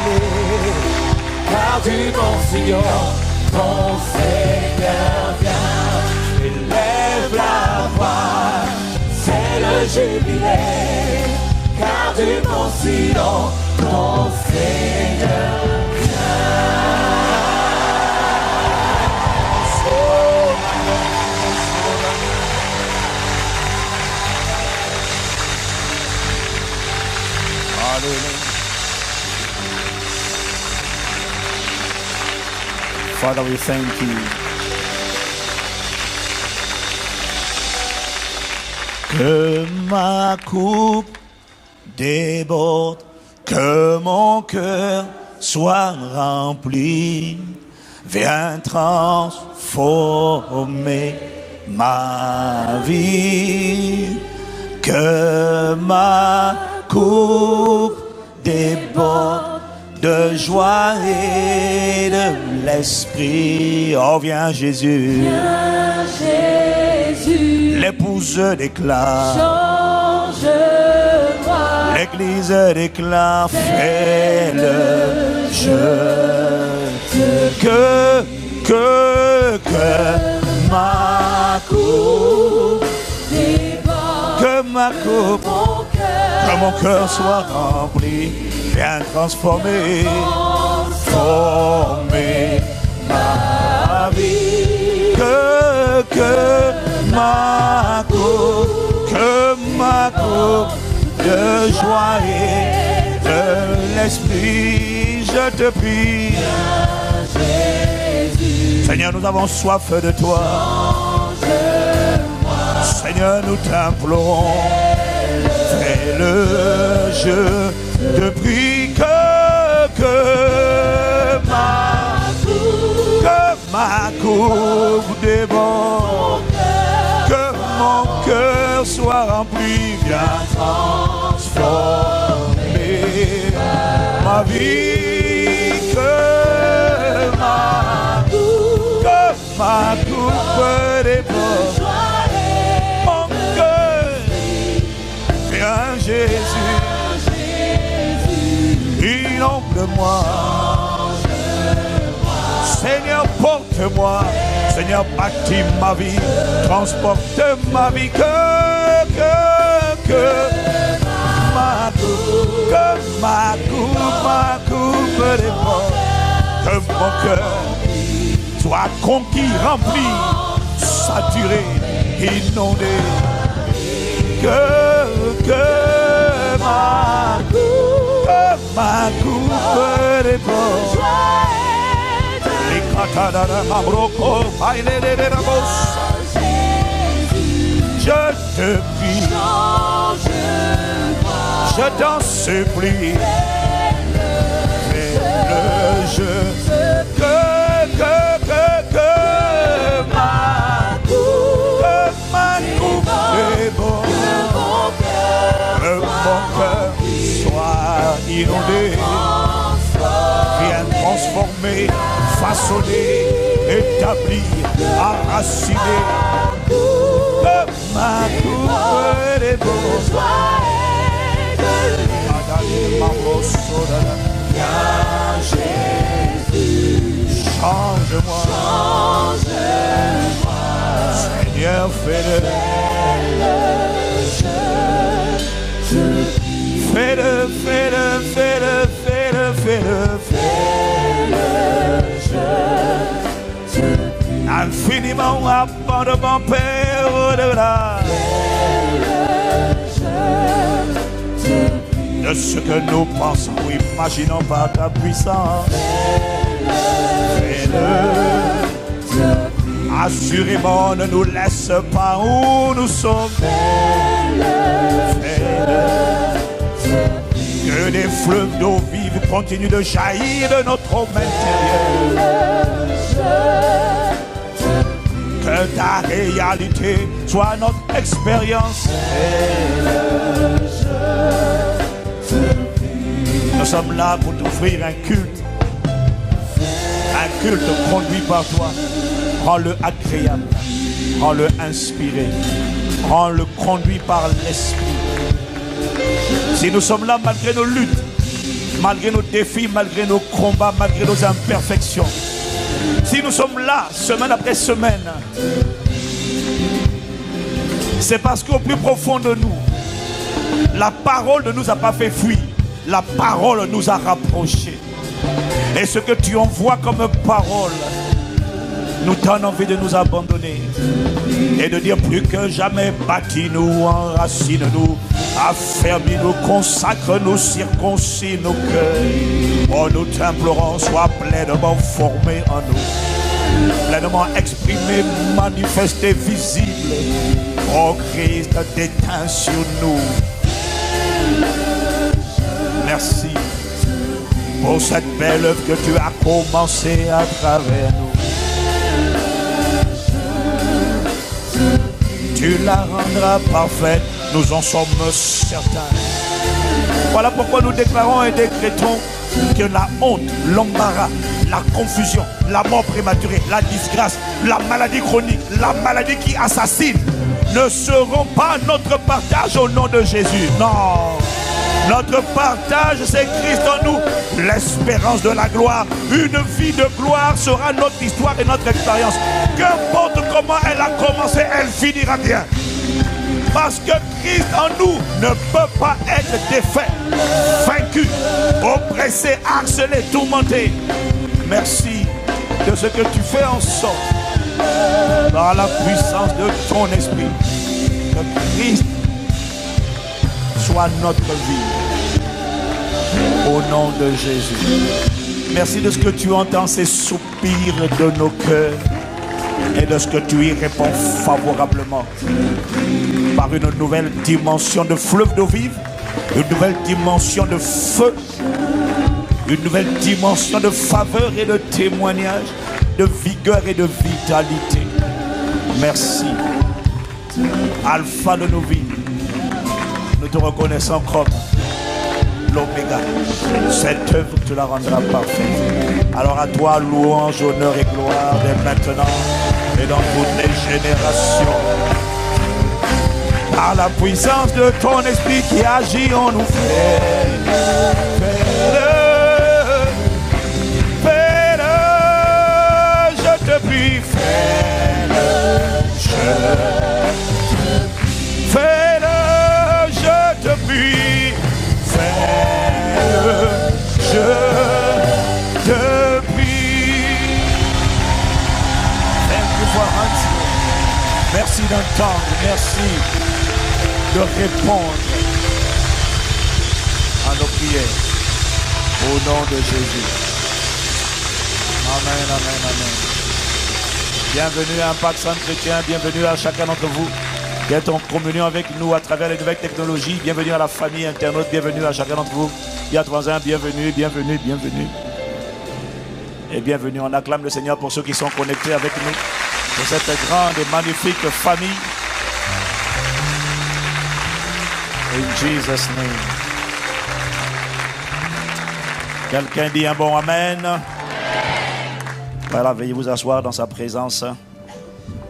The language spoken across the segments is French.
clés, car du bon Sion, ton Seigneur vient. Élève la voix, c'est le jubilé, car du bon Sion, ton Seigneur vient. Father, we thank you. Que ma coupe déborde, que mon cœur soit rempli. Viens transformer ma vie. Que ma coupe déborde de joie et de l'esprit. Oh, viens Jésus. Viens Jésus. L'épouse d'éclat. Change-moi. L'église d'éclat. Fais-le jeu. Que ma coupe déborde. Que ma coupe. Que mon cœur soit rempli. Viens transformer ma vie. Que ma coupe de joie et de l'esprit, je te prie. Seigneur, nous avons soif de toi. Seigneur, nous t'implorons. Fais le jeu. Je prie que ma coupe déborde, que mon cœur soit rempli. Viens transformer ma vie. Que ma coupe déborde, mon cœur. Viens Jésus. Inonde-moi, Seigneur, porte-moi, Seigneur, bâtis ma vie, transporte ma vie, que ma coupe déborde, que mon cœur soit conquis, rempli, saturé, inondé, que ma coupe déborde. Les katana mabroko, je te prie, je t'en supplie, fais le jeu, que ma coupe déborde, que mon cœur soit inondé. Viens transformer, façonner, établir, enraciner. Que ma coupe déborde. Viens Jésus, change-moi. Seigneur, fais-le. Infiniment, abondamment, Père au-delà de ce que nous pensons ou imaginons par ta puissance. Fais-le. Assurément, ne nous laisse pas où nous sommes. Fais-le. Que des fleuves d'eau vive continuent de jaillir de notre homme intérieur. Que ta réalité soit notre expérience. Nous sommes là pour t'offrir un culte conduit par toi. Rends-le agréable, rends-le inspiré, rends-le conduit par l'esprit. Si nous sommes là malgré nos luttes, malgré nos défis, malgré nos combats, malgré nos imperfections. Si nous sommes là, semaine après semaine, c'est parce qu'au plus profond de nous, la parole ne nous a pas fait fuir. La parole nous a rapprochés. Et ce que tu envoies comme parole nous donne envie de nous abandonner et de dire plus que jamais, bâtis-nous, enracine-nous, affermis-nous, consacre-nous, circoncis nos cœurs. Oh, nous t'implorons, sois pleinement formé en nous, pleinement exprimé, manifesté, visible. Oh Christ, déteins sur nous. Merci pour cette belle œuvre que tu as commencée à travers nous. Tu la rendras parfaite, nous en sommes certains. Voilà pourquoi nous déclarons et décrétons que la honte, l'embarras, la confusion, la mort prématurée, la disgrâce, la maladie chronique, la maladie qui assassine ne seront pas notre partage au nom de Jésus. Non. Notre partage, c'est Christ en nous, l'espérance de la gloire. Une vie de gloire sera notre histoire et notre expérience. Qu'importe comment elle a commencé, elle finira bien. Parce que Christ en nous ne peut pas être défait, vaincu, oppressé, harcelé, tourmenté. Merci de ce que tu fais en sorte, par la puissance de ton esprit, que Christ soit notre vie. Au nom de Jésus. Merci de ce que tu entends ces soupirs de nos cœurs et de ce que tu y réponds favorablement par une nouvelle dimension de fleuve d'eau vive, une nouvelle dimension de feu, une nouvelle dimension de faveur et de témoignage, de vigueur et de vitalité. Merci. Alpha de nos vies, nous te reconnaissons comme l'Oméga. Cette œuvre, tu la rendras parfaite. Alors à toi, louange, honneur et gloire dès maintenant et dans toutes les générations. Par la puissance de ton esprit qui agit en nous, fais-le, je te prie, fais-le, fais-le, je te prie, fais-le, je te prie. Thank you for answering. Merci d'entendre, merci de répondre à nos prières au nom de Jésus. Amen, amen, amen. Bienvenue à Impact Centre Chrétien, bienvenue à chacun d'entre vous qui est en communion avec nous à travers les nouvelles technologies. Bienvenue à la famille internaute, bienvenue à chacun d'entre vous. Il y a 3 ans, bienvenue, bienvenue, bienvenue. Et bienvenue, on acclame le Seigneur pour ceux qui sont connectés avec nous, pour cette grande et magnifique famille. In Jesus' name. Quelqu'un dit un bon amen. Voilà, veuillez vous asseoir dans sa présence.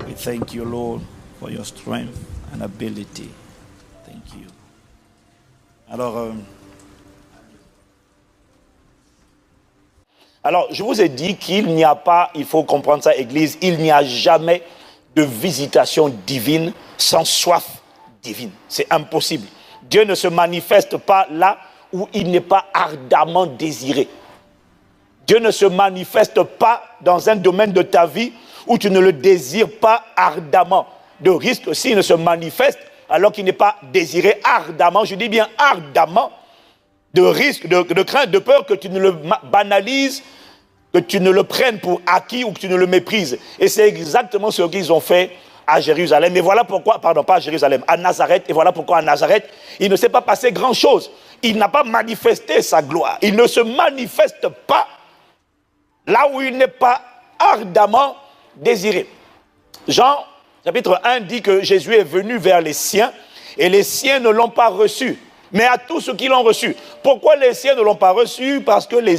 We thank you, Lord, for your strength and ability. Thank you. Alors, je vous ai dit qu'il n'y a pas, il faut comprendre ça, Église, il n'y a jamais de visitation divine sans soif divine. C'est impossible. Dieu ne se manifeste pas là où il n'est pas ardemment désiré. Dieu ne se manifeste pas dans un domaine de ta vie où tu ne le désires pas ardemment. De risque s'il ne se manifeste alors qu'il n'est pas désiré ardemment, je dis bien ardemment, de risque, de crainte, de peur que tu ne le banalises, que tu ne le prennes pour acquis ou que tu ne le méprises. Et c'est exactement ce qu'ils ont fait à Jérusalem. Et voilà pourquoi, pardon, pas à Jérusalem, à Nazareth. Et voilà pourquoi à Nazareth, il ne s'est pas passé grand-chose. Il n'a pas manifesté sa gloire. Il ne se manifeste pas là où il n'est pas ardemment désiré. Jean, chapitre 1, dit que Jésus est venu vers les siens et les siens ne l'ont pas reçu. Mais à tous ceux qui l'ont reçu. Pourquoi les siens ne l'ont pas reçu? Parce que les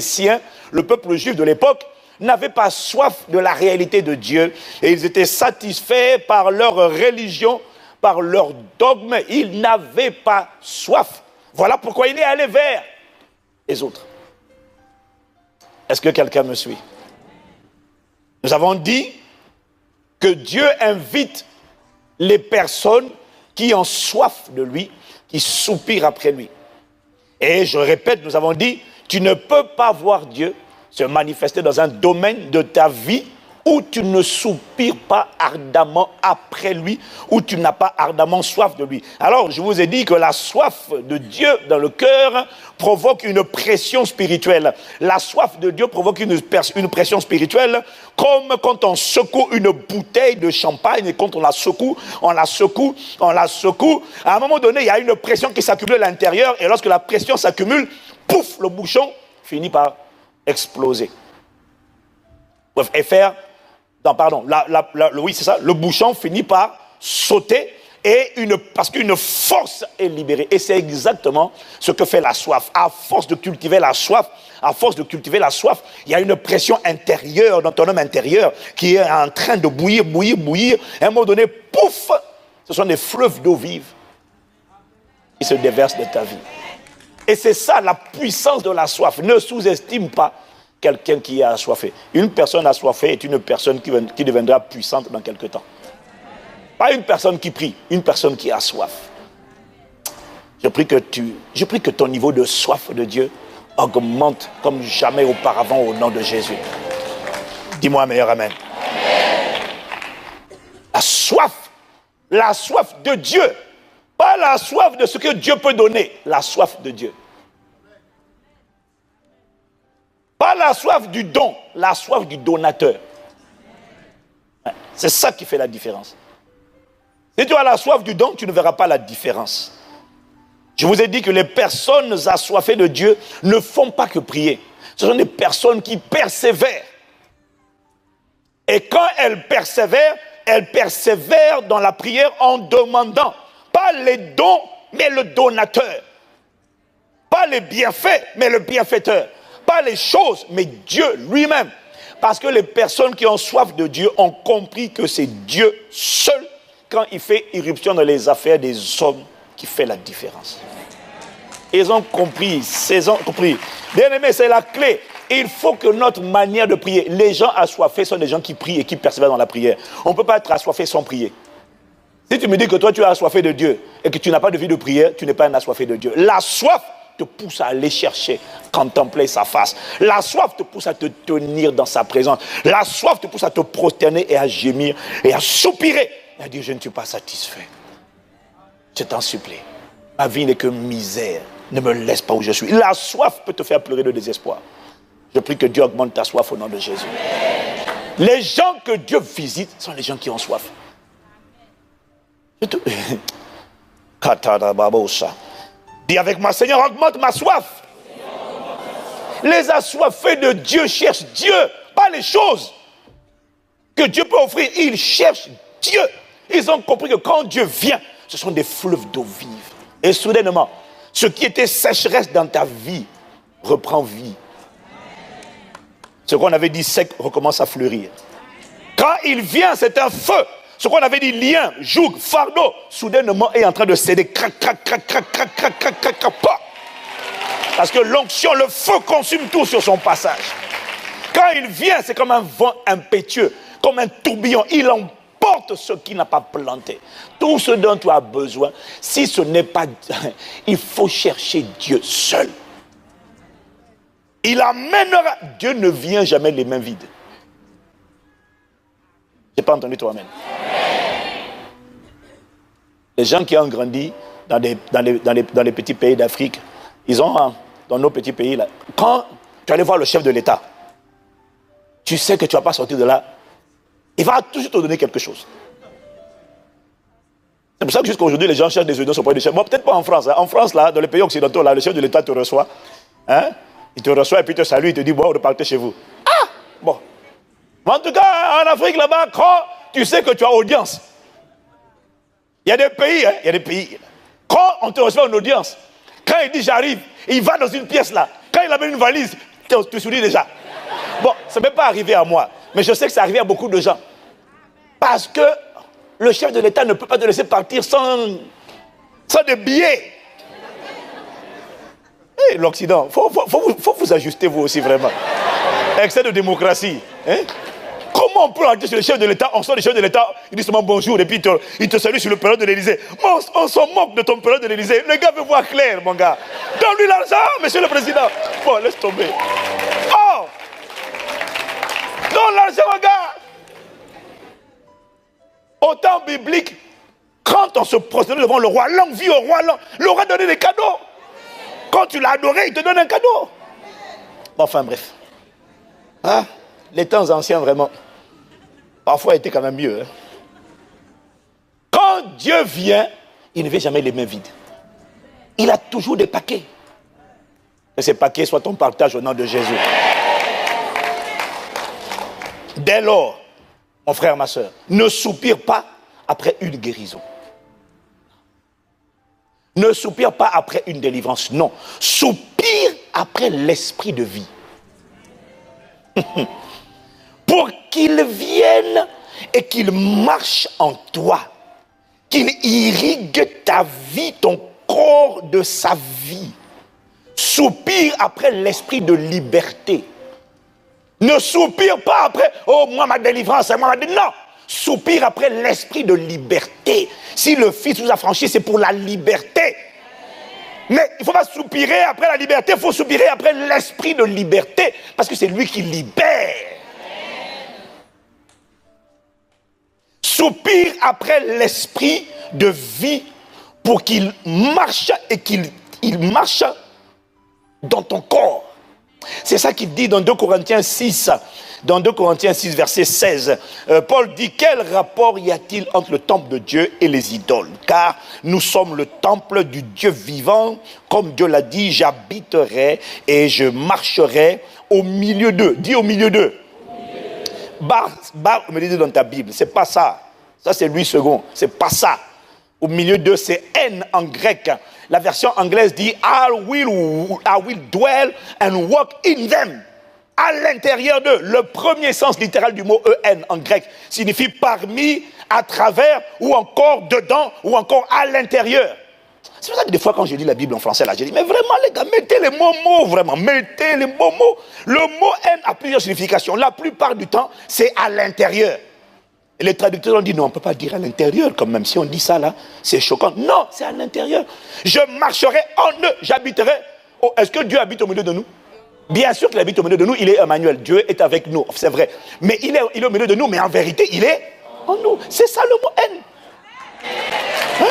siens, le peuple juif de l'époque, n'avaient pas soif de la réalité de Dieu. Et ils étaient satisfaits par leur religion, par leur dogme. Ils n'avaient pas soif. Voilà pourquoi il est allé vers les autres. Est-ce que quelqu'un me suit? Nous avons dit que Dieu invite les personnes qui ont soif de lui, qui soupirent après lui. Et je répète, nous avons dit, tu ne peux pas voir Dieu se manifester dans un domaine de ta vie où tu ne soupires pas ardemment après lui, où tu n'as pas ardemment soif de lui. Alors, je vous ai dit que la soif de Dieu dans le cœur provoque une pression spirituelle. La soif de Dieu provoque une pression spirituelle, comme quand on secoue une bouteille de champagne et quand on la secoue. À un moment donné, il y a une pression qui s'accumule à l'intérieur et lorsque la pression s'accumule, pouf, le bouchon finit par exploser. Et faire... Non, pardon, oui, c'est ça, le bouchon finit par sauter parce qu'une force est libérée. Et c'est exactement ce que fait la soif. À force de cultiver la soif, il y a une pression intérieure dans ton homme intérieur qui est en train de bouillir. À un moment donné, pouf, ce sont des fleuves d'eau vive qui se déversent de ta vie. Et c'est ça la puissance de la soif. Ne sous-estime pas quelqu'un qui est assoiffé. Une personne assoiffée est une personne qui deviendra puissante dans quelque temps. Pas une personne qui prie, une personne qui a soif. Je prie que ton niveau de soif de Dieu augmente comme jamais auparavant au nom de Jésus. Dis-moi un meilleur amen. La soif de Dieu. Pas la soif de ce que Dieu peut donner, la soif de Dieu. Pas la soif du don, la soif du donateur. C'est ça qui fait la différence. Si tu as la soif du don, tu ne verras pas la différence. Je vous ai dit que les personnes assoiffées de Dieu ne font pas que prier. Ce sont des personnes qui persévèrent. Et quand elles persévèrent dans la prière en demandant, pas les dons, mais le donateur. Pas les bienfaits, mais le bienfaiteur. Pas les choses, mais Dieu lui-même. Parce que les personnes qui ont soif de Dieu ont compris que c'est Dieu seul, quand il fait irruption dans les affaires des hommes, qui fait la différence. Ils ont compris, Bien aimé, c'est la clé. Il faut que notre manière de prier, les gens assoiffés sont des gens qui prient et qui persévèrent dans la prière. On ne peut pas être assoiffé sans prier. Si tu me dis que toi tu es assoiffé de Dieu et que tu n'as pas de vie de prière, tu n'es pas un assoiffé de Dieu. La soif te pousse à aller chercher, contempler sa face. La soif te pousse à te tenir dans sa présence. La soif te pousse à te prosterner et à gémir et à soupirer. Et à dire, je ne suis pas satisfait. Je t'en supplie. Ma vie n'est que misère. Ne me laisse pas où je suis. La soif peut te faire pleurer de désespoir. Je prie que Dieu augmente ta soif au nom de Jésus. Les gens que Dieu visite sont les gens qui ont soif. Dis avec moi, Seigneur, augmente ma soif. Les assoiffés de Dieu cherchent Dieu, pas les choses que Dieu peut offrir. Ils cherchent Dieu. Ils ont compris que quand Dieu vient, ce sont des fleuves d'eau vive. Et soudainement, ce qui était sécheresse dans ta vie reprend vie. Ce qu'on avait dit sec recommence à fleurir. Quand il vient, c'est un feu. Ce qu'on avait dit lien, joug, fardeau, soudainement est en train de céder. Crac, crac, crac, crac, crac, crac, crac, crac, crac. Parce que l'onction, le feu consume tout sur son passage. Quand il vient, c'est comme un vent impétueux, comme un tourbillon. Il emporte ce qu'il n'a pas planté. Tout ce dont tu as besoin, si ce n'est pas... Il faut chercher Dieu seul. Il amènera... Dieu ne vient jamais les mains vides. Je n'ai pas entendu toi, amen. Les gens qui ont grandi dans les petits pays d'Afrique, ils ont, dans nos petits pays, là, quand tu allais voir le chef de l'État, tu sais que tu ne vas pas sortir de là, il va toujours te donner quelque chose. C'est pour ça que jusqu'à aujourd'hui, les gens cherchent des audiences auprès du chef. Bon, peut-être pas en France. Hein. En France, là, dans les pays occidentaux, là, le chef de l'État te reçoit. Hein? Il te reçoit et puis il te salue, il te dit, bon, repartez chez vous. Ah! Bon. Mais en tout cas, en Afrique, là-bas, quand tu sais que tu as audience, il y a des pays, hein, il y a des pays. Quand on te reçoit une audience, quand il dit j'arrive, il va dans une pièce là. Quand il amène une valise, tu te souris déjà. Bon, ça ne m'est pas arrivé à moi, mais je sais que ça arrive à beaucoup de gens. Parce que le chef de l'État ne peut pas te laisser partir sans des billets. Hey, l'Occident, faut vous ajuster vous aussi vraiment. Excès de démocratie. Hein? Comment on peut aller sur le chef de l'État, on sort le chef de l'État, il dit seulement bonjour et puis il te salue sur le perron de l'Élysée. On s'en moque de ton perron de l'Élysée. Le gars veut voir clair, mon gars. Donne-lui l'argent, monsieur le président. Bon, laisse tomber. Oh! Donne l'argent, mon gars. Au temps biblique, quand on se prosternait devant le roi, l'homme vit au roi, le roi donnait des cadeaux. Quand tu l'as adoré, il te donne un cadeau. Bon, enfin, bref. Hein? Les temps anciens, vraiment, parfois étaient quand même mieux. Hein? Quand Dieu vient, il ne vient jamais les mains vides. Il a toujours des paquets. Que ces paquets soient ton partage au nom de Jésus. Dès lors, mon frère, ma soeur, ne soupire pas après une guérison. Ne soupire pas après une délivrance, non. Soupire après l'esprit de vie. Pour qu'il vienne et qu'il marche en toi. Qu'il irrigue ta vie, ton corps de sa vie. Soupire après l'esprit de liberté. Ne soupire pas après, oh, moi ma délivrance, moi ma délivrance. Non. Soupire après l'esprit de liberté. Si le Fils vous a franchi, c'est pour la liberté. Mais il ne faut pas soupirer après la liberté, il faut soupirer après l'esprit de liberté, parce que c'est lui qui libère. Soupire après l'esprit de vie pour qu'il marche et qu'il marche dans ton corps. C'est ça qu'il dit dans 2 Corinthiens 6. Dans 2 Corinthiens 6, verset 16, Paul dit, quel rapport y a-t-il entre le temple de Dieu et les idoles? Car nous sommes le temple du Dieu vivant, comme Dieu l'a dit, j'habiterai et je marcherai au milieu d'eux. Dis au milieu d'eux. Bar, me dit dans ta Bible, c'est pas ça. Ça c'est Louis II, c'est pas ça. Au milieu d'eux, c'est N en grec. La version anglaise dit, I will dwell and walk in them. À l'intérieur d'eux. Le premier sens littéral du mot EN en grec signifie parmi, à travers, ou encore dedans, ou encore à l'intérieur. C'est pour ça que des fois quand je lis la Bible en français, là, je dis, mais vraiment les gars, mettez les mots, vraiment, mettez les mots. Le mot N a plusieurs significations. La plupart du temps, c'est à l'intérieur. Et les traducteurs ont dit, non, on ne peut pas dire à l'intérieur, comme même si on dit ça là, c'est choquant. Non, c'est à l'intérieur. Je marcherai en eux, j'habiterai. Oh, est-ce que Dieu habite au milieu de nous? Bien sûr qu'il habite au milieu de nous, il est Emmanuel, Dieu est avec nous, c'est vrai. Mais il est au milieu de nous, mais en vérité, il est en nous. C'est ça le mot N. Hein?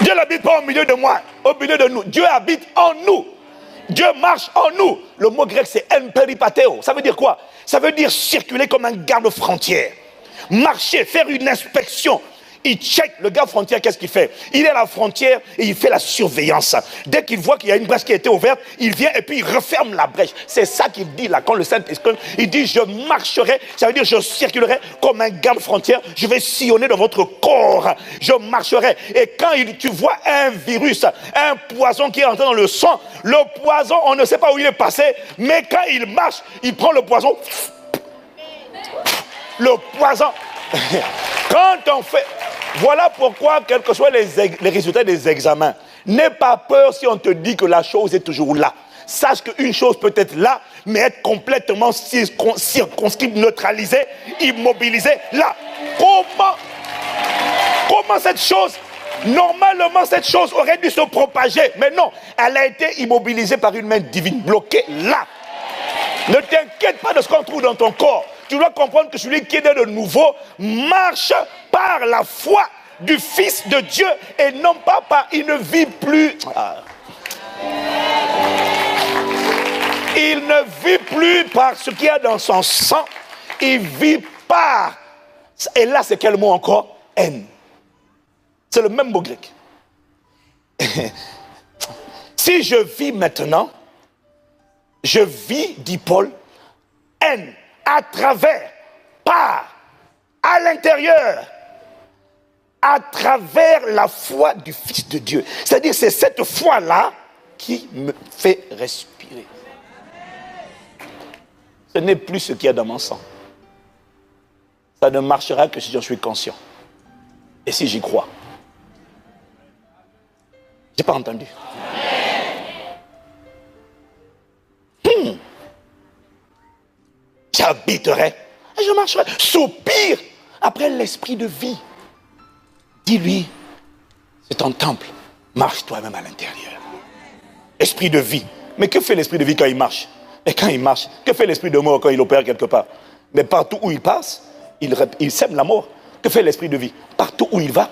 Dieu n'habite pas au milieu de moi, au milieu de nous. Dieu habite en nous. Dieu marche en nous. Le mot grec, c'est en peripateo. Ça veut dire quoi? Ça veut dire circuler comme un garde-frontière. Marcher, faire une inspection. Il check, le garde frontière, qu'est-ce qu'il fait? Il est à la frontière et il fait la surveillance. Dès qu'il voit qu'il y a une brèche qui a été ouverte, il vient et puis il referme la brèche. C'est ça qu'il dit là, quand le Saint-Esprit, il dit je marcherai, ça veut dire je circulerai comme un garde frontière, je vais sillonner dans votre corps, je marcherai. Et quand tu vois un virus, un poison qui est entré dans le sang, le poison, on ne sait pas où il est passé, mais quand il marche, il prend le poison. Le poison. Quand on fait... Voilà pourquoi, quels que soient les résultats des examens, n'aie pas peur si on te dit que la chose est toujours là. Sache qu'une chose peut être là, mais être complètement circonscrite, neutralisée, immobilisée là. Comment cette chose, normalement cette chose aurait dû se propager, mais non, elle a été immobilisée par une main divine, bloquée là. Ne t'inquiète pas de ce qu'on trouve dans ton corps. Tu dois comprendre que celui qui est né de nouveau marche par la foi du Fils de Dieu et non pas par... Il ne vit plus... Il ne vit plus par ce qu'il y a dans son sang. Il vit par... Et là, c'est quel mot encore? Haine. C'est le même mot grec. Si je vis maintenant, je vis, dit Paul, haine. À travers, par, à l'intérieur, à travers la foi du Fils de Dieu. C'est-à-dire, c'est cette foi-là qui me fait respirer. Ce n'est plus ce qu'il y a dans mon sang. Ça ne marchera que si j'en suis conscient. Et si j'y crois. n'ai pas entendu. J'habiterai et je marcherai. Soupire après l'esprit de vie. Dis-lui, c'est ton temple. Marche toi-même à l'intérieur. Esprit de vie. Mais que fait l'esprit de vie quand il marche? Et quand il marche, que fait l'esprit de mort quand il opère quelque part? Mais partout où il passe, il sème la mort. Que fait l'esprit de vie? Partout où il va,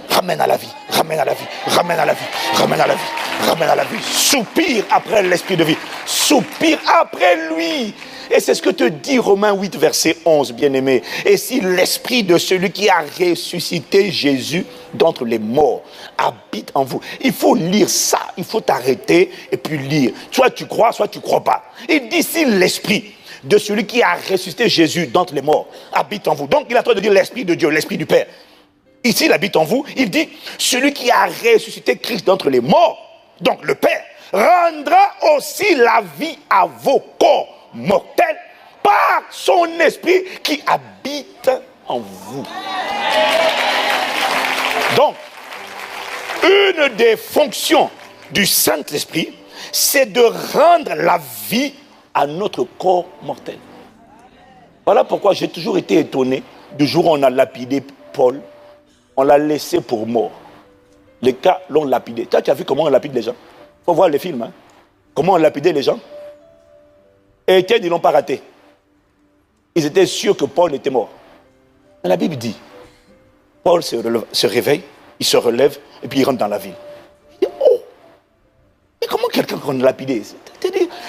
ramène à la vie, ramène à la vie, ramène à la vie, ramène à la vie, ramène à la vie. Soupire après l'esprit de vie. Soupire après lui. Et c'est ce que te dit Romains 8, verset 11, bien-aimé. Et si l'esprit de celui qui a ressuscité Jésus d'entre les morts habite en vous. Il faut lire ça, il faut t'arrêter et puis lire. Soit tu crois, soit tu ne crois pas. Il dit si l'esprit de celui qui a ressuscité Jésus d'entre les morts habite en vous. Donc il a le droit de dire l'esprit de Dieu, l'esprit du Père. Ici, il habite en vous. Il dit celui qui a ressuscité Christ d'entre les morts, donc le Père, rendra aussi la vie à vos corps mortels par son esprit qui habite en vous. Donc, une des fonctions du Saint-Esprit, c'est de rendre la vie à notre corps mortel. Voilà pourquoi j'ai toujours été étonné du jour où on a lapidé Paul, on l'a laissé pour mort. Les cas l'ont lapidé. Toi, tu as vu comment on lapide les gens? Il faut voir les films. Hein? Comment on lapidait les gens? Et Étienne, ils ne l'ont pas raté. Ils étaient sûrs que Paul était mort. Mais la Bible dit, Paul se réveille, il se relève, et puis il rentre dans la ville. Il dit, oh, mais comment quelqu'un qu'on a lapidé?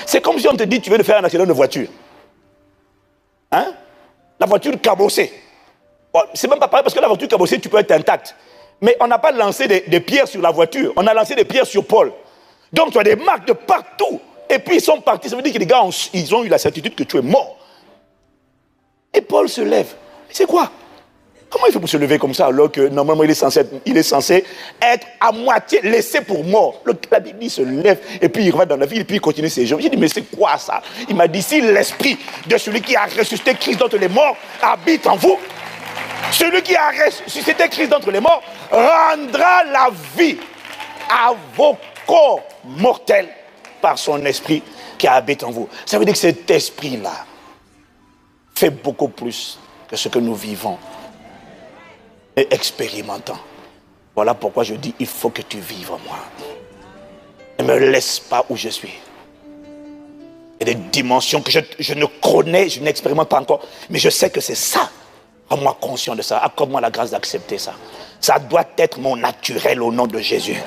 C'est comme si on te dit, tu veux faire un accident de voiture. Hein? La voiture cabossée. Bon, c'est même pas pareil, parce que la voiture cabossée, tu peux être intact. Mais on n'a pas lancé des pierres sur la voiture, on a lancé des pierres sur Paul. Donc tu as des marques de partout. Et puis ils sont partis, ça veut dire que les gars, ils ont eu la certitude que tu es mort. Et Paul se lève. C'est quoi? Comment il fait pour se lever comme ça alors que normalement il est censé être à moitié laissé pour mort? La Bible dit il se lève et puis il va dans la ville et puis il continue ses jours. J'ai dit mais c'est quoi ça? Il m'a dit si l'esprit de celui qui a ressuscité Christ d'entre les morts habite en vous, celui qui a ressuscité Christ d'entre les morts rendra la vie à vos corps mortels par son esprit qui habite en vous. Ça veut dire que cet esprit-là fait beaucoup plus que ce que nous vivons et expérimentons. Voilà pourquoi je dis, il faut que tu vives en moi. Ne me laisse pas où je suis. Il y a des dimensions que je ne connais, je n'expérimente pas encore, mais je sais que c'est ça. Rends-moi conscient de ça. Accorde-moi la grâce d'accepter ça. Ça doit être mon naturel au nom de Jésus.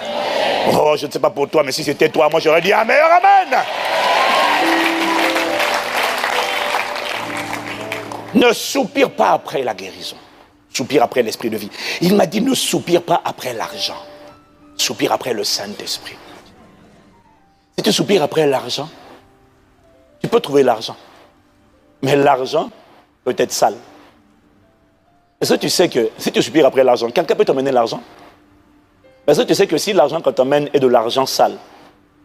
Oh, je ne sais pas pour toi, mais si c'était toi, moi j'aurais dit un meilleur amen. Ne soupire pas après la guérison. Soupire après l'esprit de vie. Il m'a dit ne soupire pas après l'argent. Soupire après le Saint-Esprit. Si tu soupires après l'argent, tu peux trouver l'argent. Mais l'argent peut être sale. Est-ce que tu sais que si tu soupires après l'argent, quelqu'un peut t'emmener l'argent? Est-ce que tu sais que si l'argent qu'on t'emmène est de l'argent sale,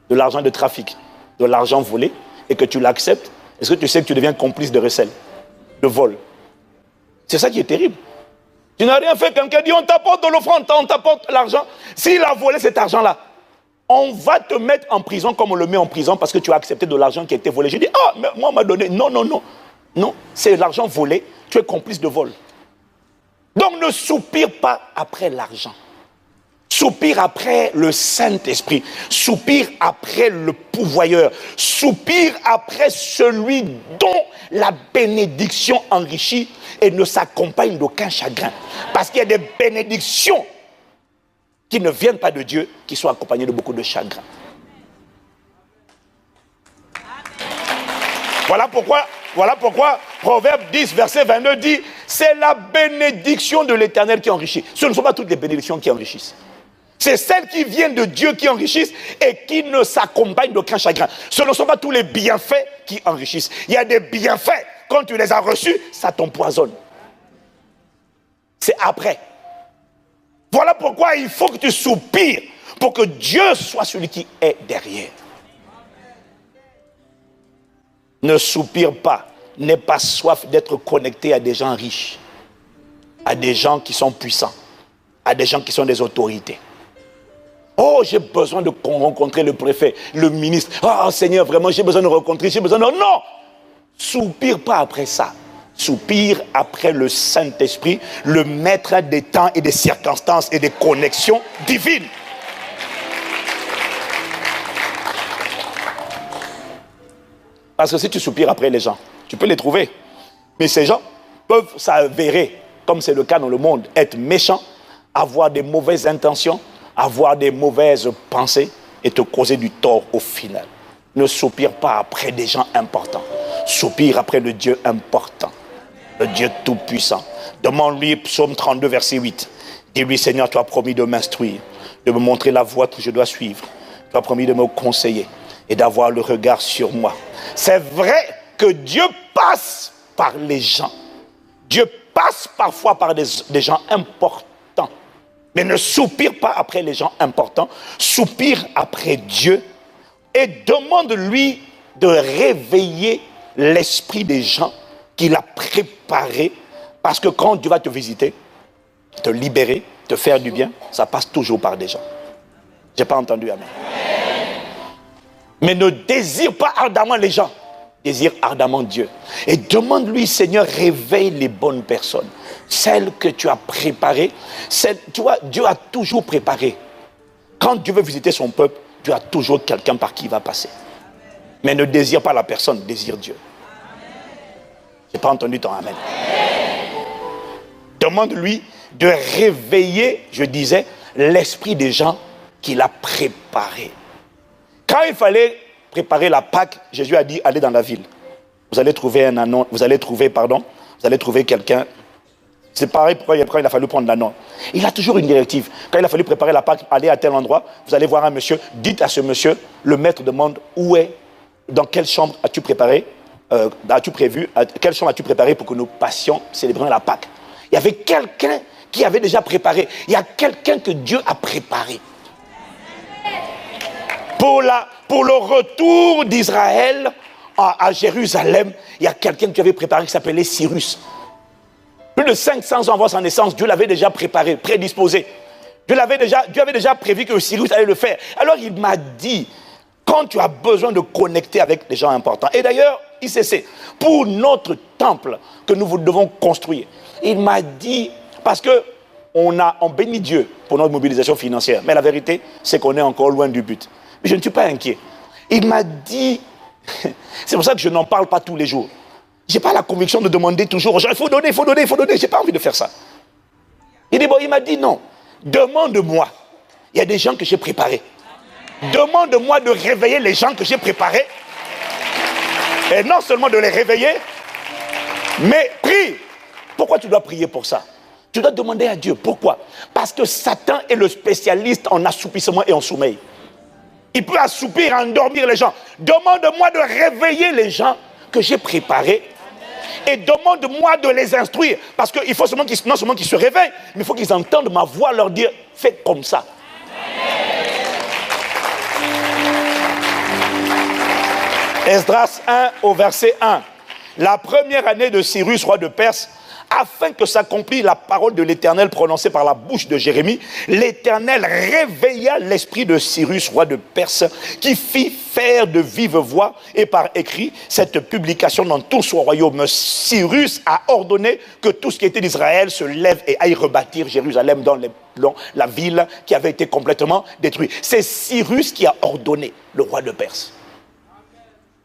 de l'argent de trafic, de l'argent volé, et que tu l'acceptes, est-ce que tu sais que tu deviens complice de recel, de vol? C'est ça qui est terrible. Tu n'as rien fait, quelqu'un dit on t'apporte de l'offrande, on t'apporte l'argent. S'il a volé cet argent-là, on va te mettre en prison comme on le met en prison parce que tu as accepté de l'argent qui a été volé. J'ai dit, ah, mais moi on m'a donné. Non, non, non. Non, c'est l'argent volé, tu es complice de vol. Donc ne soupire pas après l'argent. Soupire après le Saint-Esprit. Soupire après le pourvoyeur. Soupire après celui dont la bénédiction enrichit et ne s'accompagne d'aucun chagrin. Parce qu'il y a des bénédictions qui ne viennent pas de Dieu, qui sont accompagnées de beaucoup de chagrin. Voilà pourquoi Proverbe 10, verset 22 dit, c'est la bénédiction de l'Éternel qui enrichit. Ce ne sont pas toutes les bénédictions qui enrichissent. C'est celles qui viennent de Dieu qui enrichissent et qui ne s'accompagnent d'aucun chagrin. Ce ne sont pas tous les bienfaits qui enrichissent. Il y a des bienfaits, quand tu les as reçus, ça t'empoisonne. C'est après. Voilà pourquoi il faut que tu soupires pour que Dieu soit celui qui est derrière. Ne soupire pas, n'aie pas soif d'être connecté à des gens riches, à des gens qui sont puissants, à des gens qui sont des autorités. Oh, j'ai besoin de rencontrer le préfet, le ministre. Oh Seigneur, vraiment, j'ai besoin de rencontrer, j'ai besoin de... Non! Soupire pas après ça. Soupire après le Saint-Esprit, le maître des temps et des circonstances et des connexions divines. Parce que si tu soupires après les gens, tu peux les trouver. Mais ces gens peuvent s'avérer, comme c'est le cas dans le monde, être méchants, avoir des mauvaises intentions, avoir des mauvaises pensées et te causer du tort au final. Ne soupire pas après des gens importants. Soupire après le Dieu important, le Dieu tout-puissant. Demande-lui, psaume 32, verset 8. Dis-lui, Seigneur, tu as promis de m'instruire, de me montrer la voie que je dois suivre. Tu as promis de me conseiller et d'avoir le regard sur moi. C'est vrai que Dieu passe par les gens. Dieu passe parfois par des gens importants. Mais ne soupire pas après les gens importants. Soupire après Dieu et demande-lui de réveiller l'esprit des gens qu'il a préparés. Parce que quand Dieu va te visiter, te libérer, te faire du bien, ça passe toujours par des gens. Je n'ai pas entendu, amen. Mais ne désire pas ardemment les gens. Désire ardemment Dieu. Et demande-lui, Seigneur, réveille les bonnes personnes. Celles que tu as préparées. Tu vois, Dieu a toujours préparé. Quand Dieu veut visiter son peuple, Dieu a toujours quelqu'un par qui il va passer. Mais ne désire pas la personne, désire Dieu. Je n'ai pas entendu ton amen. Demande-lui de réveiller, je disais, l'esprit des gens qu'il a préparés. Quand il fallait préparer la Pâque, Jésus a dit, allez dans la ville. Vous allez trouver quelqu'un. C'est pareil pourquoi il a fallu prendre l'anneau. Il a toujours une directive. Quand il a fallu préparer la Pâque, aller à tel endroit, vous allez voir un monsieur, dites à ce monsieur, le maître demande dans quelle chambre as-tu préparé, quelle chambre as-tu préparé pour que nous passions célébrer la Pâque. Il y avait quelqu'un qui avait déjà préparé. Il y a quelqu'un que Dieu a préparé. Pour le retour d'Israël à Jérusalem, il y a quelqu'un qui avait préparé qui s'appelait Cyrus. Plus de 500 ans avant sa naissance, Dieu l'avait déjà préparé, prédisposé. Dieu avait déjà prévu que Cyrus allait le faire. Alors il m'a dit, quand tu as besoin de connecter avec des gens importants, et d'ailleurs, ICC, pour notre temple que nous devons construire, il m'a dit, parce qu'on bénit Dieu pour notre mobilisation financière, mais la vérité, c'est qu'on est encore loin du but. Mais je ne suis pas inquiet. Il m'a dit, c'est pour ça que je n'en parle pas tous les jours. Je n'ai pas la conviction de demander toujours aux gens, il faut donner. Je n'ai pas envie de faire ça. Il m'a dit non, demande-moi. Il y a des gens que j'ai préparés. Demande-moi de réveiller les gens que j'ai préparés. Et non seulement de les réveiller, mais prie. Pourquoi tu dois prier pour ça? Tu dois demander à Dieu. Pourquoi? Parce que Satan est le spécialiste en assoupissement et en sommeil. Il peut assoupir, endormir les gens. Demande-moi de réveiller les gens que j'ai préparés. Et demande-moi de les instruire. Parce qu'il faut non seulement qu'ils se réveillent, mais il faut qu'ils entendent ma voix leur dire, faites comme ça. Esdras 1 au verset 1. La première année de Cyrus, roi de Perse, afin que s'accomplisse la parole de l'Éternel prononcée par la bouche de Jérémie, l'Éternel réveilla l'esprit de Cyrus, roi de Perse, qui fit faire de vive voix et par écrit cette publication dans tout son royaume. Cyrus a ordonné que tout ce qui était d'Israël se lève et aille rebâtir Jérusalem dans la ville qui avait été complètement détruite. C'est Cyrus qui a ordonné, le roi de Perse.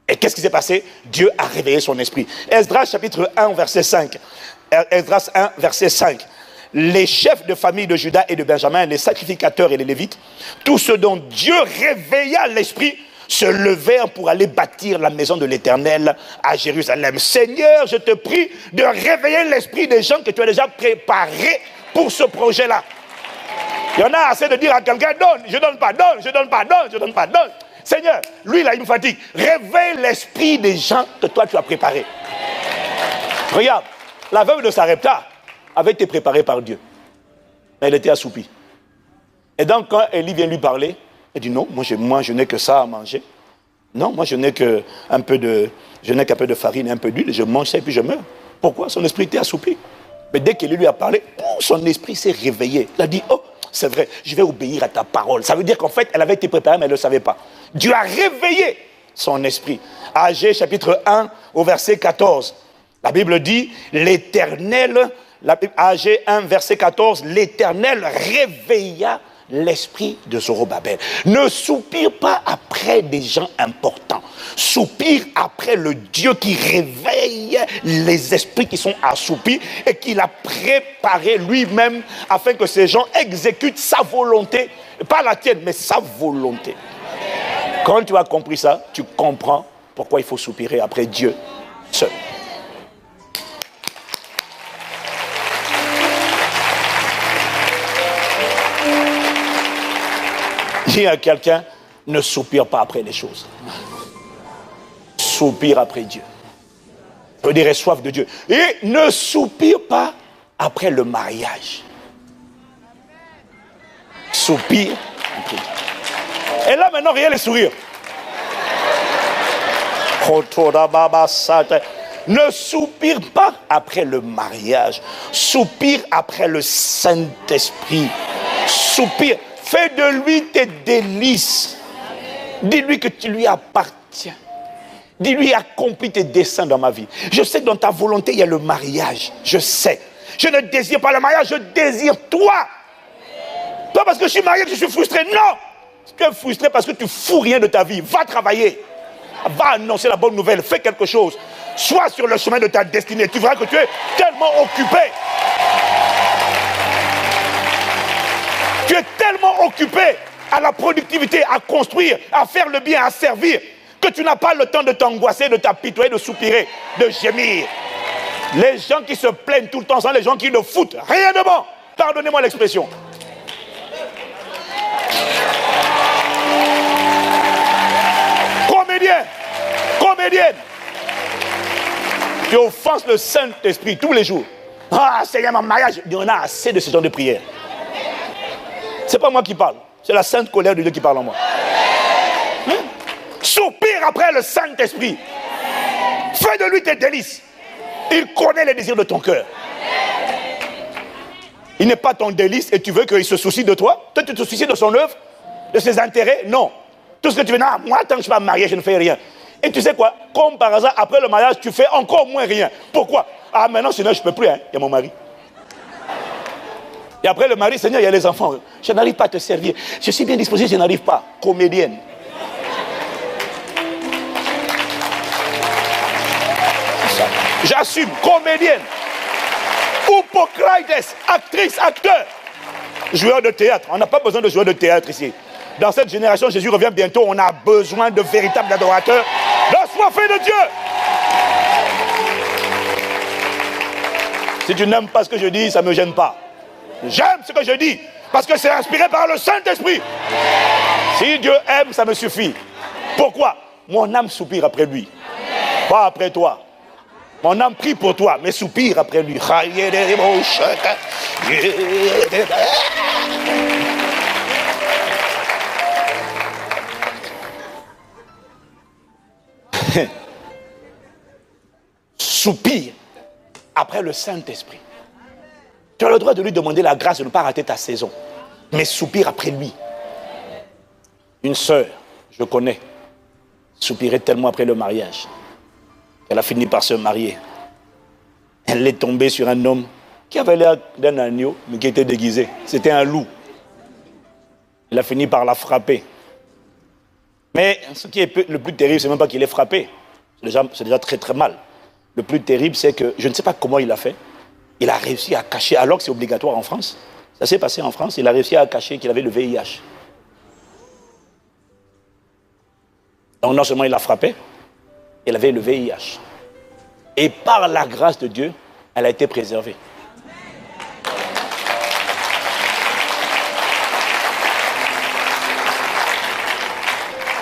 Et qu'est-ce qui s'est passé? Dieu a réveillé son esprit. Esdras chapitre 1 verset 5. Esdras 1 verset 5. Les chefs de famille de Juda et de Benjamin, les sacrificateurs et les Lévites, tous ceux dont Dieu réveilla l'esprit, se levèrent pour aller bâtir la maison de l'Éternel à Jérusalem. Seigneur, je te prie de réveiller l'esprit des gens que tu as déjà préparés pour ce projet-là. Il y en a assez de dire à quelqu'un, donne, je donne pas, donne, je donne pas, donne, je donne pas, donne. Seigneur, lui là, il me fatigue. Réveille l'esprit des gens que toi tu as préparés. Regarde, la veuve de Sarepta avait été préparée par Dieu. Mais elle était assoupie. Et donc quand Élie vient lui parler, elle dit non, moi je n'ai que ça à manger. Non, moi je n'ai qu'un peu de farine et un peu d'huile, je mange ça et puis je meurs. Pourquoi? Son esprit était assoupi. Mais dès qu'Élie lui a parlé, son esprit s'est réveillé. Il a dit, oh, c'est vrai, je vais obéir à ta parole. Ça veut dire qu'en fait, elle avait été préparée, mais elle ne le savait pas. Dieu a réveillé son esprit. Agé chapitre 1 au verset 14. La Bible dit, l'Éternel, Agé 1 verset 14, l'Éternel réveilla l'esprit de Zorobabel. Ne soupire pas après des gens importants. Soupire après le Dieu qui réveille les esprits qui sont assoupis et qui l'a préparé lui-même afin que ces gens exécutent sa volonté. Pas la tienne, mais sa volonté. Quand tu as compris ça, tu comprends pourquoi il faut soupirer après Dieu seul. Dis à quelqu'un, ne soupire pas après les choses. Soupire après Dieu. Je veux dire, aie soif de Dieu. Et ne soupire pas après le mariage. Soupire après Dieu. Et là maintenant, rien les sourires. Ne soupire pas après le mariage. Soupire après le Saint-Esprit. Soupire. Fais de lui tes délices. Dis-lui que tu lui appartiens. Dis-lui, accomplis tes desseins dans ma vie. Je sais que dans ta volonté, il y a le mariage. Je sais. Je ne désire pas le mariage, je désire toi. Pas parce que je suis marié que je suis frustré. Non. Tu es frustré parce que tu fous rien de ta vie. Va travailler. Va annoncer la bonne nouvelle. Fais quelque chose. Sois sur le chemin de ta destinée. Tu verras que tu es tellement occupé. Tu es tellement occupé à la productivité, à construire, à faire le bien, à servir, que tu n'as pas le temps de t'angoisser, de t'apitoyer, de soupirer, de gémir. Les gens qui se plaignent tout le temps sont les gens qui ne foutent rien de bon. Pardonnez-moi l'expression. Comédienne. Tu offenses le Saint-Esprit tous les jours. Ah, Seigneur, mon mariage, il y en a assez de ce genre de prière. C'est pas moi qui parle, c'est la sainte colère de Dieu qui parle en moi. Soupire après le Saint-Esprit. Fais de lui tes délices. Il connaît les désirs de ton cœur. Il n'est pas ton délice et tu veux qu'il se soucie de toi. Toi, tu te soucies de son œuvre, de ses intérêts. Non. Tout ce que tu veux, non, moi, tant que je ne suis pas marié, je ne fais rien. Et tu sais quoi? Comme par hasard, après le mariage, tu fais encore moins rien. Pourquoi? Ah, maintenant, sinon, je ne peux plus. Il y a mon mari. Et après le mari, Seigneur, il y a les enfants. Je n'arrive pas à te servir. Je suis bien disposé, je n'arrive pas. Comédienne. J'assume, comédienne. Hippocrates, actrice, acteur. Joueur de théâtre. On n'a pas besoin de joueurs de théâtre ici. Dans cette génération, Jésus revient bientôt. On a besoin de véritables adorateurs. D'assoiffés de Dieu. Si tu n'aimes pas ce que je dis, ça ne me gêne pas. J'aime ce que je dis, parce que c'est inspiré par le Saint-Esprit. Si Dieu aime, ça me suffit. Pourquoi? Mon âme soupire après lui, pas après toi. Mon âme prie pour toi, mais soupire après lui. Soupire après le Saint-Esprit. Tu as le droit de lui demander la grâce de ne pas rater ta saison. Mais soupire après lui. Une sœur, je connais, soupirait tellement après le mariage qu'elle a fini par se marier. Elle est tombée sur un homme qui avait l'air d'un agneau, mais qui était déguisé. C'était un loup. Elle a fini par la frapper. Mais ce qui est le plus terrible, c'est même pas qu'il est frappé. C'est déjà très très mal. Le plus terrible, c'est que je ne sais pas comment il a fait. Il a réussi à cacher, alors que c'est obligatoire en France. Ça s'est passé en France, il a réussi à cacher qu'il avait le VIH. Donc non seulement il l'a frappé, il avait le VIH. Et par la grâce de Dieu, elle a été préservée.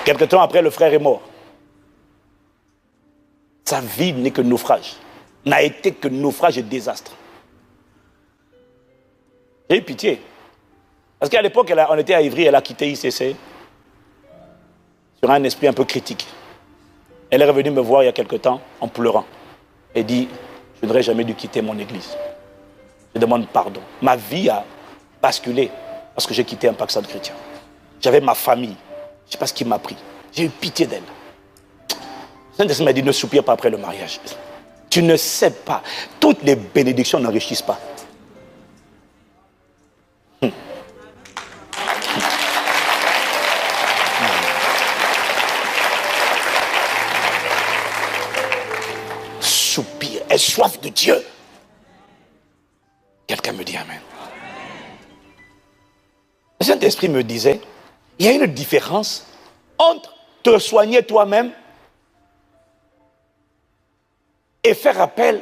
Quelque temps après, le frère est mort. Sa vie n'est que naufrage. N'a été que naufrage et désastre. J'ai eu pitié. Parce qu'à l'époque, on était à Ivry, elle a quitté ICC sur un esprit un peu critique. Elle est revenue me voir il y a quelque temps en pleurant. Elle dit, je n'aurais jamais dû quitter mon église. Je demande pardon. Ma vie a basculé Parce que j'ai quitté un Pakistan chrétien. J'avais ma famille. Je ne sais pas ce qui m'a pris. J'ai eu pitié d'elle. Saint-Esprit m'a dit, ne soupire pas après le mariage. Tu ne sais pas. Toutes les bénédictions n'enrichissent pas. Soupir. Aie soif de Dieu. Quelqu'un me dit amen. Le Saint-Esprit me disait, il y a une différence entre te soigner toi-même et faire appel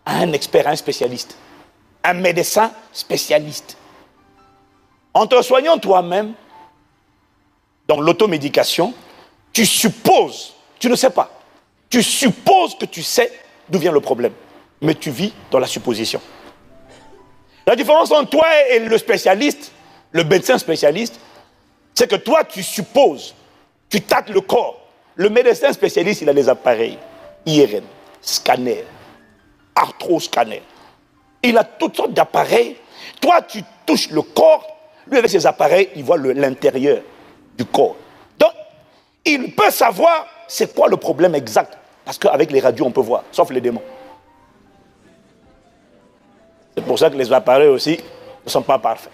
à un expert, un spécialiste, un médecin spécialiste. En te soignant toi-même, dans l'automédication, tu supposes, tu ne sais pas, tu supposes que tu sais d'où vient le problème, mais tu vis dans la supposition. La différence entre toi et le spécialiste, le médecin spécialiste, c'est que toi tu supposes, tu tâtes le corps. Le médecin spécialiste, il a les appareils, IRM, scanner, arthroscanner. Il a toutes sortes d'appareils. Toi, tu touches le corps. Lui, avec ses appareils, il voit l'intérieur du corps. Donc, il peut savoir c'est quoi le problème exact. Parce qu'avec les radios, on peut voir, sauf les démons. C'est pour ça que les appareils aussi ne sont pas parfaits.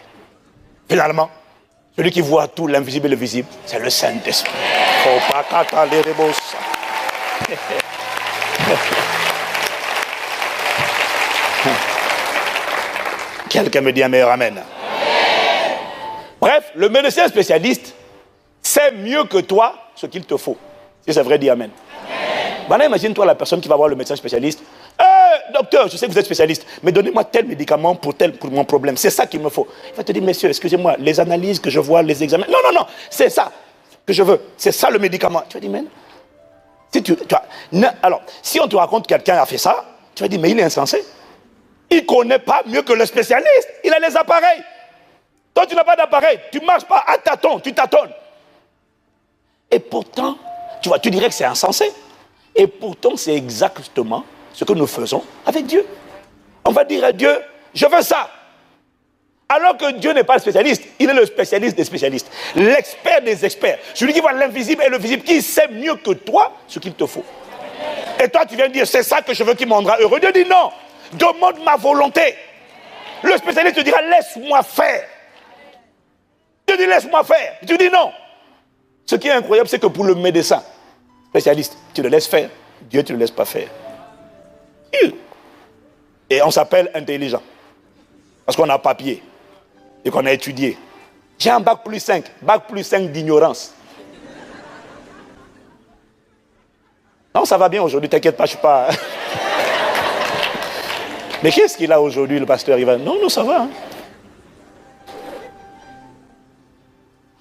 Finalement, celui qui voit tout, l'invisible et le visible, c'est le Saint-Esprit. Quelqu'un me dit un meilleur amen. Bref, le médecin spécialiste sait mieux que toi ce qu'il te faut. Si c'est vrai, dis amen. Maintenant, imagine-toi la personne qui va voir le médecin spécialiste. Docteur, je sais que vous êtes spécialiste, mais donnez-moi tel médicament pour mon problème. C'est ça qu'il me faut. Il va te dire, messieurs, excusez-moi, les analyses que je vois, les examens. Non, c'est ça que je veux. C'est ça le médicament. Tu vas dire, mais alors, si on te raconte que quelqu'un a fait ça, tu vas dire, mais il est insensé. Il ne connaît pas mieux que le spécialiste. Il a les appareils. Toi, tu n'as pas d'appareil. Tu ne marches pas à tâtons, tu tâtonnes. Et pourtant, tu vois, tu dirais que c'est insensé. Et pourtant, c'est exactement ce que nous faisons avec Dieu. On va dire à Dieu, je veux ça. Alors que Dieu n'est pas le spécialiste, il est le spécialiste des spécialistes. L'expert des experts. Celui qui voit l'invisible et le visible, qui sait mieux que toi ce qu'il te faut. Et toi, tu viens dire, c'est ça que je veux qui me rendra heureux. Dieu dit non, demande ma volonté. Le spécialiste te dira, laisse-moi faire. Dieu dit, laisse-moi faire. Tu dis non. Ce qui est incroyable, c'est que pour le médecin spécialiste, tu le laisses faire. Dieu, tu ne le laisses pas faire. Et on s'appelle intelligent. Parce qu'on a papier. Et qu'on a étudié. J'ai un bac plus 5. Bac plus 5 d'ignorance. Non, ça va bien aujourd'hui, t'inquiète pas, je ne suis pas... Mais qu'est-ce qu'il a aujourd'hui, le pasteur Ivan? Non, ça va. Hein.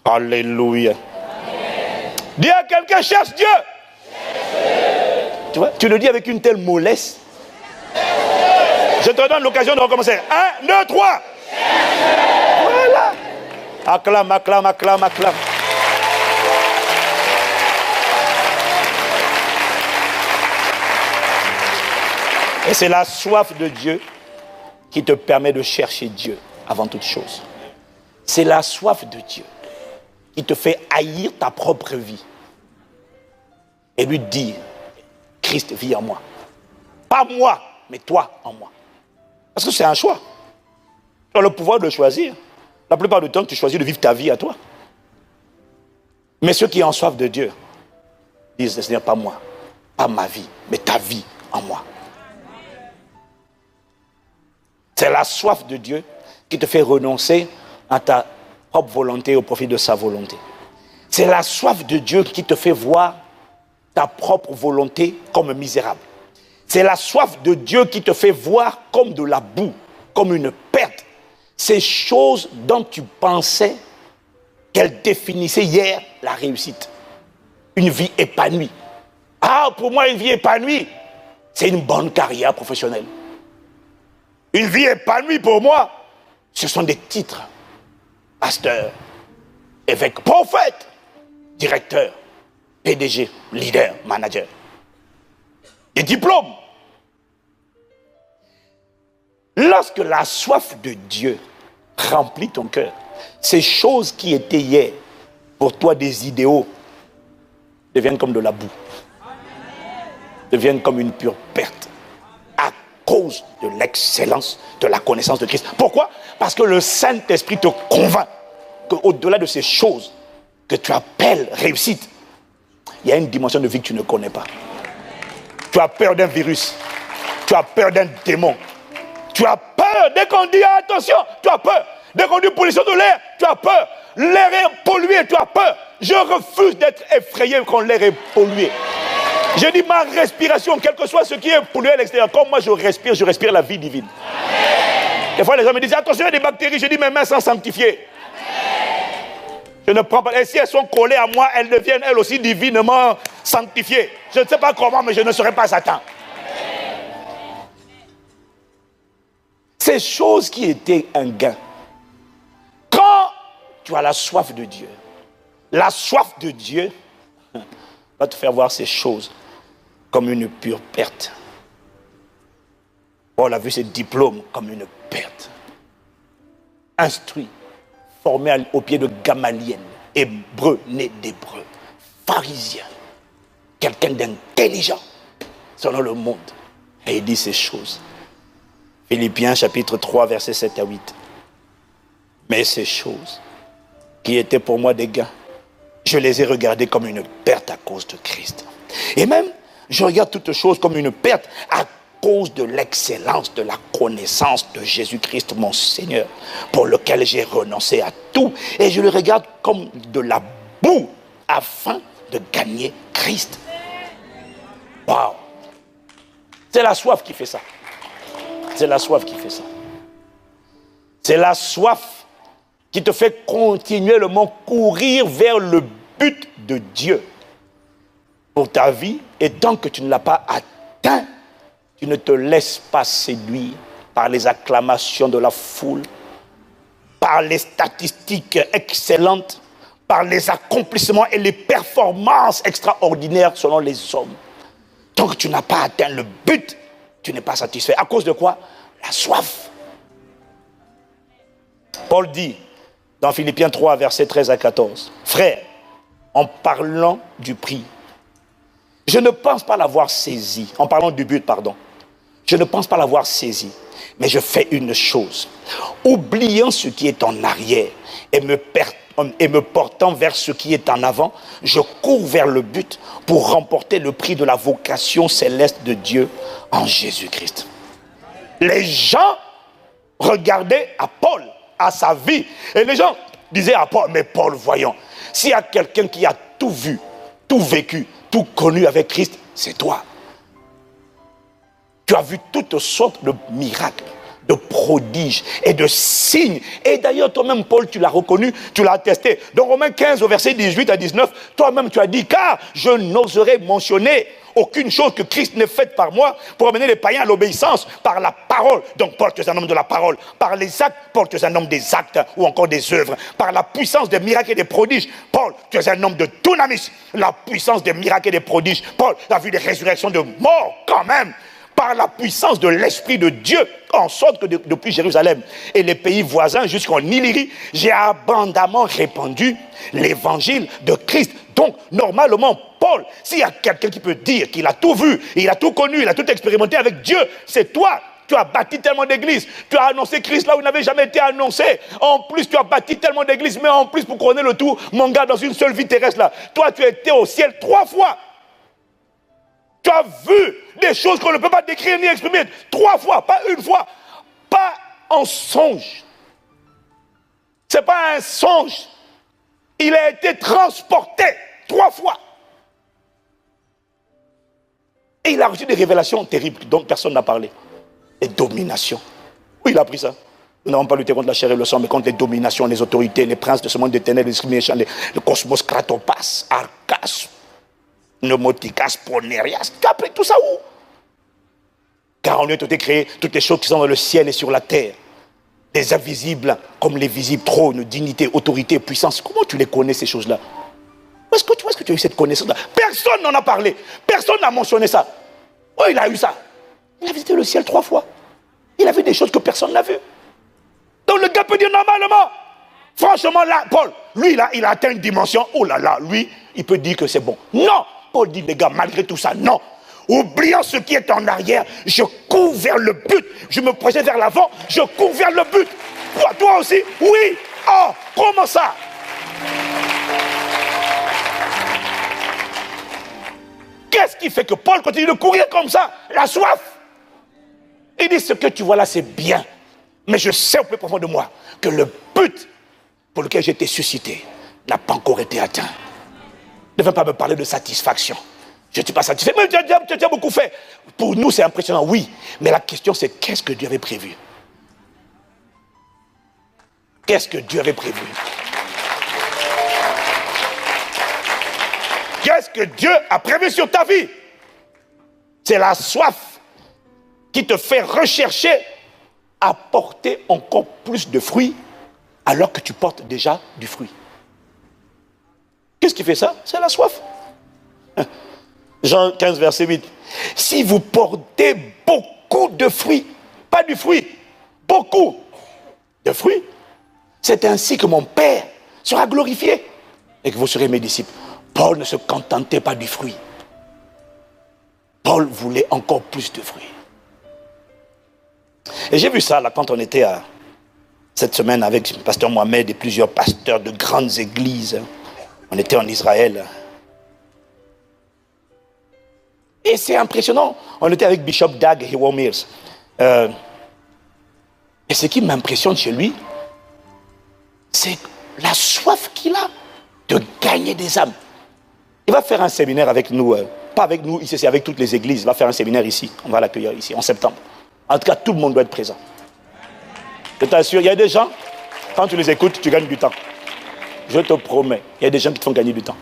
Alléluia. Dis à quelqu'un, cherche Dieu. Tu vois, tu le dis avec une telle mollesse. Je te donne l'occasion de recommencer. 1, 2, 3. Voilà. Acclame, acclame, acclame, acclame. Et c'est la soif de Dieu qui te permet de chercher Dieu avant toute chose. C'est la soif de Dieu qui te fait haïr ta propre vie et lui dire, Christ vit en moi. Pas moi, mais toi en moi. Parce que c'est un choix. Tu as le pouvoir de choisir. La plupart du temps, tu choisis de vivre ta vie à toi. Mais ceux qui ont soif de Dieu disent, Seigneur, pas moi, pas ma vie, mais ta vie en moi. C'est la soif de Dieu qui te fait renoncer à ta propre volonté au profit de sa volonté. C'est la soif de Dieu qui te fait voir ta propre volonté comme misérable. C'est la soif de Dieu qui te fait voir comme de la boue, comme une perte. Ces choses dont tu pensais qu'elles définissaient hier la réussite. Une vie épanouie. Ah, pour moi, une vie épanouie, c'est une bonne carrière professionnelle. Une vie épanouie pour moi, ce sont des titres. Pasteur, évêque, prophète, directeur, PDG, leader, manager. Des diplômes. Lorsque la soif de Dieu remplit ton cœur, ces choses qui étaient hier pour toi des idéaux deviennent comme de la boue, deviennent comme une pure perte à cause de l'excellence de la connaissance de Christ. Pourquoi? Parce que le Saint-Esprit te convainc qu'au-delà de ces choses que tu appelles réussite, il y a une dimension de vie que tu ne connais pas. Tu as peur d'un virus, tu as peur d'un démon, tu as peur dès qu'on dit attention, tu as peur. Dès qu'on dit pollution de l'air, tu as peur. L'air est pollué, tu as peur. Je refuse d'être effrayé quand l'air est pollué. Je dis ma respiration, quel que soit ce qui est pollué à l'extérieur, comme moi je respire la vie divine. Des fois les gens me disent attention, il y a des bactéries. Je dis mes mains sont sanctifiées. Je ne prends pas. Et si elles sont collées à moi, elles deviennent elles aussi divinement sanctifiées. Je ne sais pas comment, mais je ne serai pas Satan. Ces choses qui étaient un gain. Quand tu as la soif de Dieu, la soif de Dieu va te faire voir ces choses comme une pure perte. Paul a vu ses diplômes comme une perte. Instruit, formé au pied de Gamaliel, hébreu, né d'hébreu, pharisien, quelqu'un d'intelligent selon le monde. Et il dit ces choses. Philippiens chapitre 3, versets 7 à 8. Mais ces choses qui étaient pour moi des gains, je les ai regardées comme une perte à cause de Christ. Et même, je regarde toutes choses comme une perte à cause de l'excellence de la connaissance de Jésus-Christ, mon Seigneur, pour lequel j'ai renoncé à tout. Et je le regarde comme de la boue afin de gagner Christ. Waouh! C'est la soif qui fait ça. C'est la soif qui fait ça. C'est la soif qui te fait continuellement courir vers le but de Dieu pour ta vie. Et tant que tu ne l'as pas atteint, tu ne te laisses pas séduire par les acclamations de la foule, par les statistiques excellentes, par les accomplissements et les performances extraordinaires selon les hommes. Tant que tu n'as pas atteint le but, tu n'es pas satisfait. À cause de quoi? La soif. Paul dit dans Philippiens 3, versets 13 à 14, « Frères, en parlant du prix, je ne pense pas l'avoir saisi. » En parlant du but, pardon. « Je ne pense pas l'avoir saisi, mais je fais une chose. Oubliant ce qui est en arrière et me portant vers ce qui est en avant, je cours vers le but pour remporter le prix de la vocation céleste de Dieu en Jésus-Christ. » Les gens regardaient à Paul, à sa vie, et les gens disaient à Paul, mais Paul, voyons, s'il y a quelqu'un qui a tout vu, tout vécu, tout connu avec Christ, c'est toi. Tu as vu toutes sortes de miracles, de prodiges et de signes. Et d'ailleurs, toi-même, Paul, tu l'as reconnu, tu l'as attesté. Dans Romains 15, au verset 18 à 19, toi-même, tu as dit, car je n'oserais mentionner aucune chose que Christ n'ait faite par moi pour amener les païens à l'obéissance par la parole. Donc, Paul, tu es un homme de la parole. Par les actes, Paul, tu es un homme des actes ou encore des œuvres. Par la puissance des miracles et des prodiges, Paul, tu es un homme de dunamis. La puissance des miracles et des prodiges, Paul a vu des résurrections de morts quand même. Par la puissance de l'Esprit de Dieu, en sorte que depuis Jérusalem et les pays voisins jusqu'en Illyrie, j'ai abondamment répandu l'évangile de Christ. Donc, normalement, Paul, s'il y a quelqu'un qui peut dire qu'il a tout vu, il a tout connu, il a tout expérimenté avec Dieu, c'est toi. Tu as bâti tellement d'églises, tu as annoncé Christ là où il n'avait jamais été annoncé. En plus, tu as bâti tellement d'églises, mais en plus, pour couronner le tout, mon gars, dans une seule vie terrestre là, toi, tu as été au ciel 3 fois. Tu as vu des choses qu'on ne peut pas décrire ni exprimer 3 fois, pas une fois, pas en songe. Ce n'est pas un songe. Il a été transporté 3 fois. Et il a reçu des révélations terribles dont personne n'a parlé. Les dominations. Où il a appris ça? Nous n'avons pas lutté contre la chair et le sang, mais contre les dominations, les autorités, les princes de ce monde de ténèbres, les esprits méchants, le cosmos, Kratopas, Arcas, Pneumoticas, Ponerias. Tu as appris tout ça où? Car en lui ont été créées toutes les choses qui sont dans le ciel et sur la terre. Les invisibles comme les visibles, trône, dignité, autorité, puissance. Comment tu les connais ces choses-là? Où est-ce que tu as eu cette connaissance-là? Personne n'en a parlé. Personne n'a mentionné ça. Oh, il a eu ça. Il a visité le ciel 3 fois. Il a vu des choses que personne n'a vues. Donc le gars peut dire normalement, frère, franchement là, Paul, lui là, il a atteint une dimension, oh là là, lui, il peut dire que c'est bon. Non, Paul dit, les gars, malgré tout ça, non. Oubliant ce qui est en arrière, je cours vers le but. Je me projette vers l'avant, je cours vers le but. Toi aussi? Oui. Oh, comment ça? Qu'est-ce qui fait que Paul continue de courir comme ça? La soif. Il dit, ce que tu vois là, c'est bien. Mais je sais au plus profond de moi que le but pour lequel j'ai été suscité n'a pas encore été atteint. Ne viens pas me parler de satisfaction. Je ne suis pas satisfait. Mais tu as beaucoup fait. Pour nous, c'est impressionnant, oui. Mais la question, c'est qu'est-ce que Dieu avait prévu? Qu'est-ce que Dieu avait prévu? Qu'est-ce que Dieu a prévu sur ta vie? C'est la soif qui te fait rechercher à porter encore plus de fruits alors que tu portes déjà du fruit. Qu'est-ce qui fait ça? C'est la soif. Jean 15, verset 8. Si vous portez beaucoup de fruits, pas du fruit, beaucoup de fruits, c'est ainsi que mon Père sera glorifié et que vous serez mes disciples. Paul ne se contentait pas du fruit. Paul voulait encore plus de fruits. Et j'ai vu ça là quand on était cette semaine avec le pasteur Mohamed et plusieurs pasteurs de grandes églises. On était en Israël. Et c'est impressionnant. On était avec Bishop Dag Hewell-Mills. Et ce qui m'impressionne chez lui, c'est la soif qu'il a de gagner des âmes. Il va faire un séminaire avec nous, pas avec nous ici, c'est avec toutes les églises. Il va faire un séminaire ici. On va l'accueillir ici en septembre. En tout cas, tout le monde doit être présent. Je t'assure, il y a des gens, quand tu les écoutes, tu gagnes du temps. Je te promets, il y a des gens qui te font gagner du temps.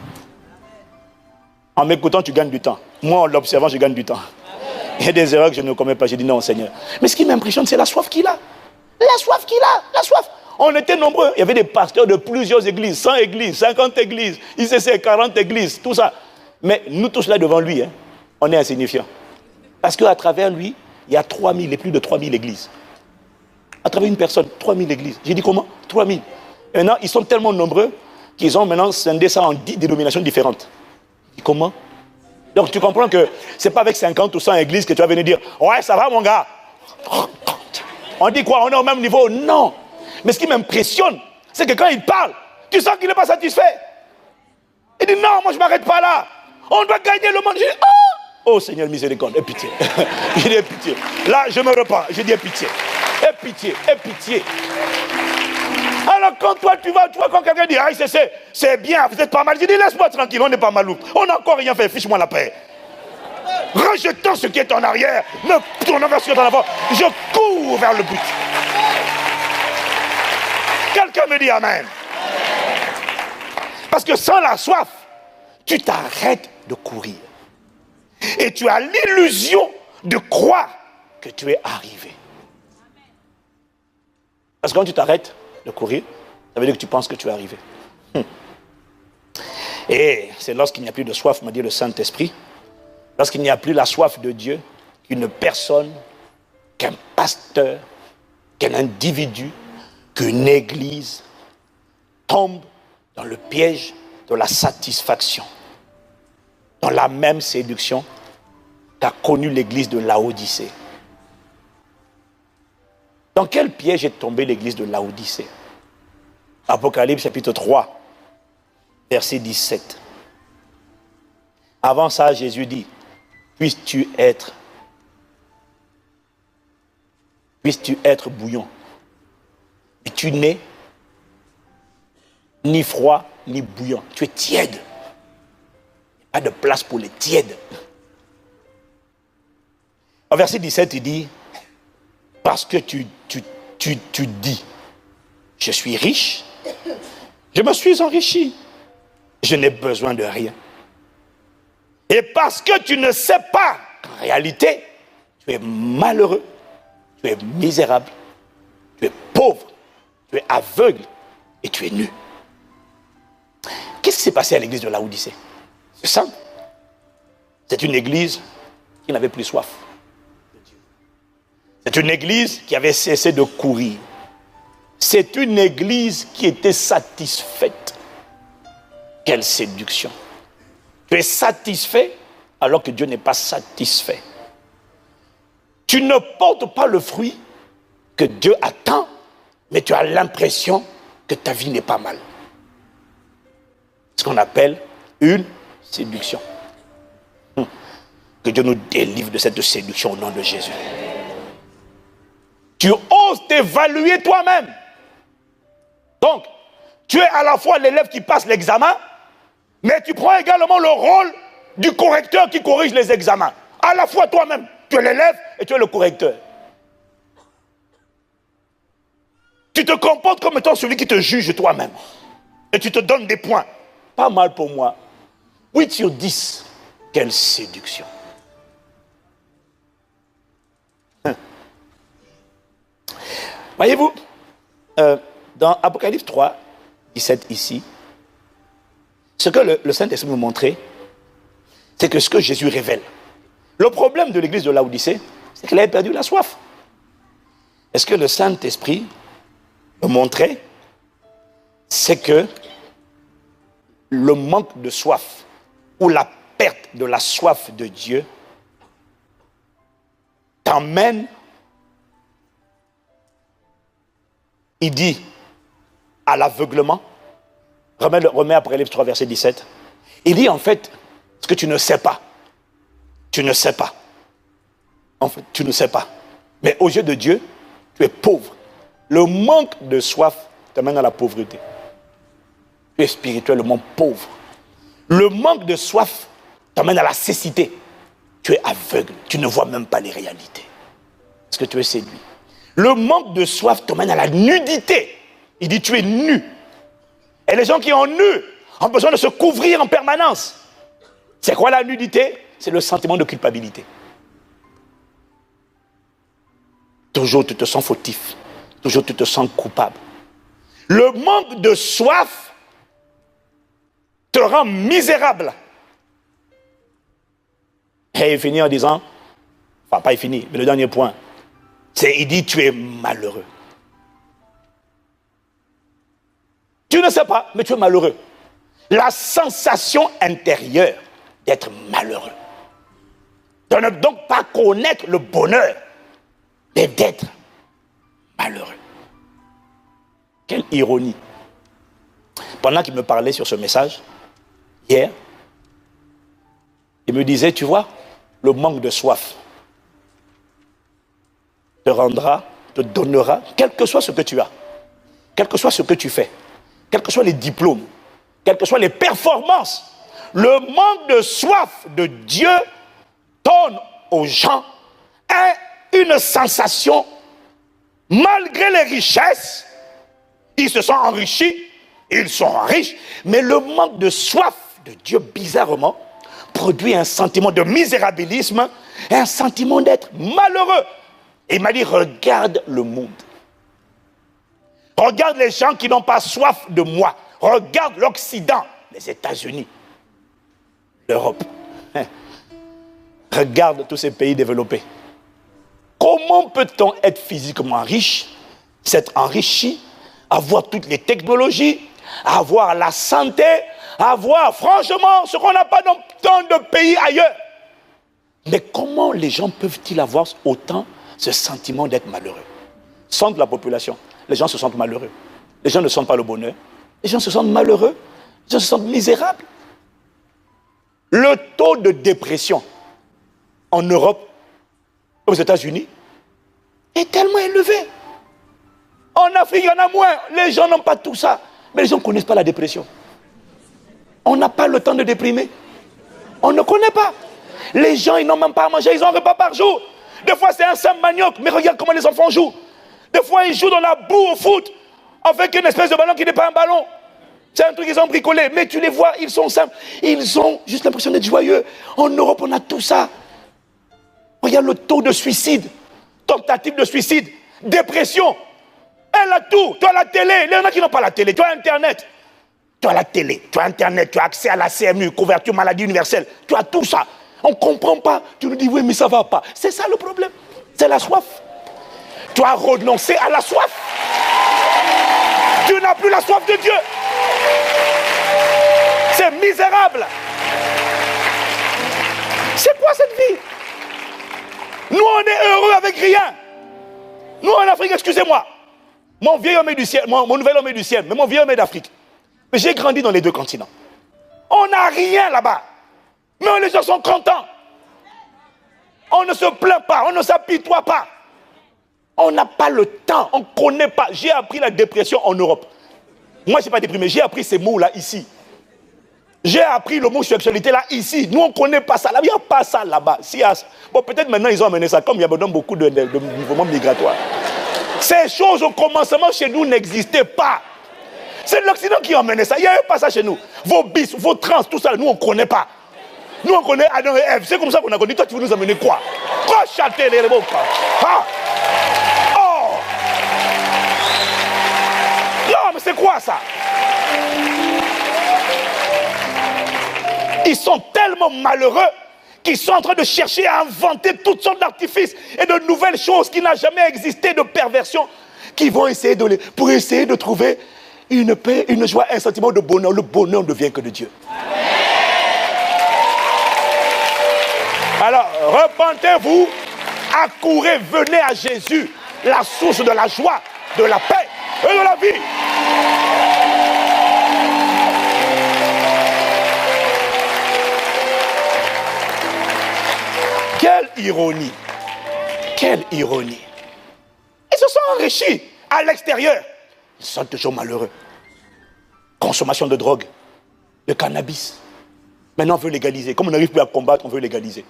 En m'écoutant, tu gagnes du temps. Moi, en l'observant, je gagne du temps. Il y a des erreurs que je ne commets pas. J'ai dit non, Seigneur. Mais ce qui m'impressionne, c'est la soif qu'il a. La soif qu'il a, la soif. On était nombreux. Il y avait des pasteurs de plusieurs églises, 100 églises, 50 églises, ICC, 40 églises, tout ça. Mais nous tous là devant lui, on est insignifiants. Parce qu'à travers lui, il y a 3000 et plus de 3000 églises. À travers une personne, 3000 églises. J'ai dit comment? 3000. Et maintenant, ils sont tellement nombreux qu'ils ont maintenant scindé ça en 10 dénominations différentes. Comment? Donc tu comprends que c'est pas avec 50 ou 100 églises que tu vas venir dire ouais, ça va mon gars. On dit quoi? On est au même niveau? Non. Mais ce qui m'impressionne, c'est que quand il parle, tu sens qu'il n'est pas satisfait. Il dit non, moi je ne m'arrête pas là. On doit gagner le monde. Je dis oh Seigneur miséricorde, aie pitié. Je dis aie pitié. Là je me repens. Je dis aie pitié. Aie pitié, aie pitié. Alors quand toi tu vois quand quelqu'un dit ah c'est bien, vous êtes pas mal, je dis laisse-moi tranquille, on n'est pas mal. On n'a encore rien fait, fiche-moi la paix. Rejetant ce qui est en arrière, me tournant vers ce qui est en avant, je cours vers le but. Quelqu'un me dit amen. Parce que sans la soif, tu t'arrêtes de courir. Et tu as l'illusion de croire que tu es arrivé. Parce que quand tu t'arrêtes de courir, ça veut dire que tu penses que tu es arrivé. Et c'est lorsqu'il n'y a plus de soif, m'a dit le Saint-Esprit, lorsqu'il n'y a plus la soif de Dieu, qu'une personne, qu'un pasteur, qu'un individu, qu'une église tombe dans le piège de la satisfaction, dans la même séduction qu'a connue l'église de Laodicée. Dans quel piège est tombée l'église de Laodicée? Apocalypse chapitre 3, verset 17. Avant ça, Jésus dit, puisses-tu être bouillon. Et tu n'es ni froid, ni bouillant. Tu es tiède. Il n'y a pas de place pour les tièdes. Au verset 17, il dit, parce que tu dis, je suis riche, je me suis enrichi, je n'ai besoin de rien. Et parce que tu ne sais pas qu'en réalité, tu es malheureux, tu es misérable, tu es pauvre, tu es aveugle et tu es nu. Qu'est-ce qui s'est passé à l'église de Laodicée? C'est simple. C'est une église qui n'avait plus soif de Dieu. C'est une église qui avait cessé de courir. C'est une église qui était satisfaite. Quelle séduction. Tu es satisfait alors que Dieu n'est pas satisfait. Tu ne portes pas le fruit que Dieu attend, mais tu as l'impression que ta vie n'est pas mal. Ce qu'on appelle une séduction. Que Dieu nous délivre de cette séduction au nom de Jésus. Tu oses t'évaluer toi-même. Donc, tu es à la fois l'élève qui passe l'examen, mais tu prends également le rôle du correcteur qui corrige les examens. À la fois toi-même, tu es l'élève et tu es le correcteur. Tu te comportes comme étant celui qui te juge toi-même. Et tu te donnes des points. Pas mal pour moi. 8 sur 10. Quelle séduction. Voyez-vous, dans Apocalypse 3, 17 ici, ce que le Saint-Esprit nous montrait, c'est que ce que Jésus révèle. Le problème de l'église de Laodicée, c'est qu'elle avait perdu la soif. Est-ce que le Saint-Esprit me montrait, c'est que le manque de soif ou la perte de la soif de Dieu t'emmène, il dit, à l'aveuglement. Remets Apocalypse 3, verset 17. Il dit en fait, ce que tu ne sais pas. Tu ne sais pas. En fait, tu ne sais pas. Mais aux yeux de Dieu, tu es pauvre. Le manque de soif t'amène à la pauvreté. Tu es spirituellement pauvre. Le manque de soif t'amène à la cécité. Tu es aveugle. Tu ne vois même pas les réalités. Parce que tu es séduit. Le manque de soif t'amène à la nudité. Il dit tu es nu. Et les gens qui ont nu ont besoin de se couvrir en permanence. C'est quoi la nudité? C'est le sentiment de culpabilité. Toujours tu te sens fautif. Toujours tu te sens coupable. Le manque de soif te rend misérable. Et il finit en disant, enfin pas il finit, mais le dernier point, c'est il dit tu es malheureux. Tu ne sais pas, mais tu es malheureux. La sensation intérieure d'être malheureux. De ne donc pas connaître le bonheur, mais d'être malheureux. Quelle ironie. Pendant qu'il me parlait sur ce message, hier, il me disait, tu vois, le manque de soif te rendra, te donnera, quel que soit ce que tu as, quel que soit ce que tu fais, quels que soient les diplômes, quelles que soient les performances, le manque de soif de Dieu donne aux gens une sensation, malgré les richesses, ils se sont enrichis, ils sont riches, mais le manque de soif de Dieu, bizarrement, produit un sentiment de misérabilisme et un sentiment d'être malheureux. Et il m'a dit, regarde le monde. Regarde les gens qui n'ont pas soif de moi. Regarde l'Occident, les États-Unis, l'Europe. Regarde tous ces pays développés. Comment peut-on être physiquement riche, s'être enrichi, avoir toutes les technologies, avoir la santé, avoir franchement ce qu'on n'a pas dans tant de pays ailleurs? Mais comment les gens peuvent-ils avoir autant ce sentiment d'être malheureux? Centre de la population, les gens se sentent malheureux. Les gens ne sentent pas le bonheur. Les gens se sentent malheureux. Les gens se sentent misérables. Le taux de dépression en Europe, aux États-Unis, est tellement élevé. En Afrique, il y en a moins. Les gens n'ont pas tout ça. Mais les gens ne connaissent pas la dépression. On n'a pas le temps de déprimer. On ne connaît pas. Les gens, ils n'ont même pas à manger. Ils ont un repas par jour. Des fois, c'est un simple manioc. Mais regarde comment les enfants jouent. Des fois, ils jouent dans la boue au foot avec une espèce de ballon qui n'est pas un ballon. C'est un truc qu'ils ont bricolé. Mais tu les vois, ils sont simples. Ils ont juste l'impression d'être joyeux. En Europe, on a tout ça. Regarde le taux de suicide, tentative de suicide, dépression. Elle a tout. Tu as la télé. Il y en a qui n'ont pas la télé. Tu as Internet. Tu as la télé. Tu as Internet. Tu as accès à la CMU, couverture maladie universelle. Tu as tout ça. On ne comprend pas. Tu nous dis, oui, mais ça ne va pas. C'est ça le problème. C'est la soif. Tu as renoncé à la soif. Tu n'as plus la soif de Dieu. C'est misérable. C'est quoi cette vie? Nous, on est heureux avec rien. Nous, en Afrique, excusez-moi, mon vieil homme est du ciel, mon nouvel homme est du ciel, mais mon vieil homme est d'Afrique. Mais j'ai grandi dans les deux continents. On n'a rien là-bas. Mais les gens sont contents. On ne se plaint pas, on ne s'apitoie pas. On n'a pas le temps, on ne connaît pas. J'ai appris la dépression en Europe. Moi, je ne suis pas déprimé, j'ai appris ces mots-là ici. J'ai appris le mot sexualité là, ici. Nous, on ne connaît pas ça. Là, il n'y a pas ça là-bas. Bon, peut-être maintenant, ils ont amené ça, comme il y a beaucoup de mouvements migratoires. Ces choses, au commencement, chez nous, n'existaient pas. C'est l'Occident qui a amené ça. Il n'y avait pas ça chez nous. Vos bis, vos trans, tout ça, nous, on ne connaît pas. Nous, on connaît Adam et Ève. C'est comme ça qu'on a connu. Toi, tu veux nous amener quoi? Quoi, châter les rebaux? Ah! Oh! Non, mais c'est quoi ça? Ils sont tellement malheureux qu'ils sont en train de chercher à inventer toutes sortes d'artifices et de nouvelles choses qui n'ont jamais existé, de perversion, qui vont essayer pour essayer de trouver une paix, une joie, un sentiment de bonheur. Le bonheur ne vient que de Dieu. Alors, repentez-vous, accourez, venez à Jésus, la source de la joie, de la paix et de la vie. Quelle ironie! Quelle ironie! Ils se sont enrichis à l'extérieur. Ils sont toujours malheureux. Consommation de drogue, de cannabis. Maintenant, on veut légaliser. Comme on n'arrive plus à combattre, on veut légaliser.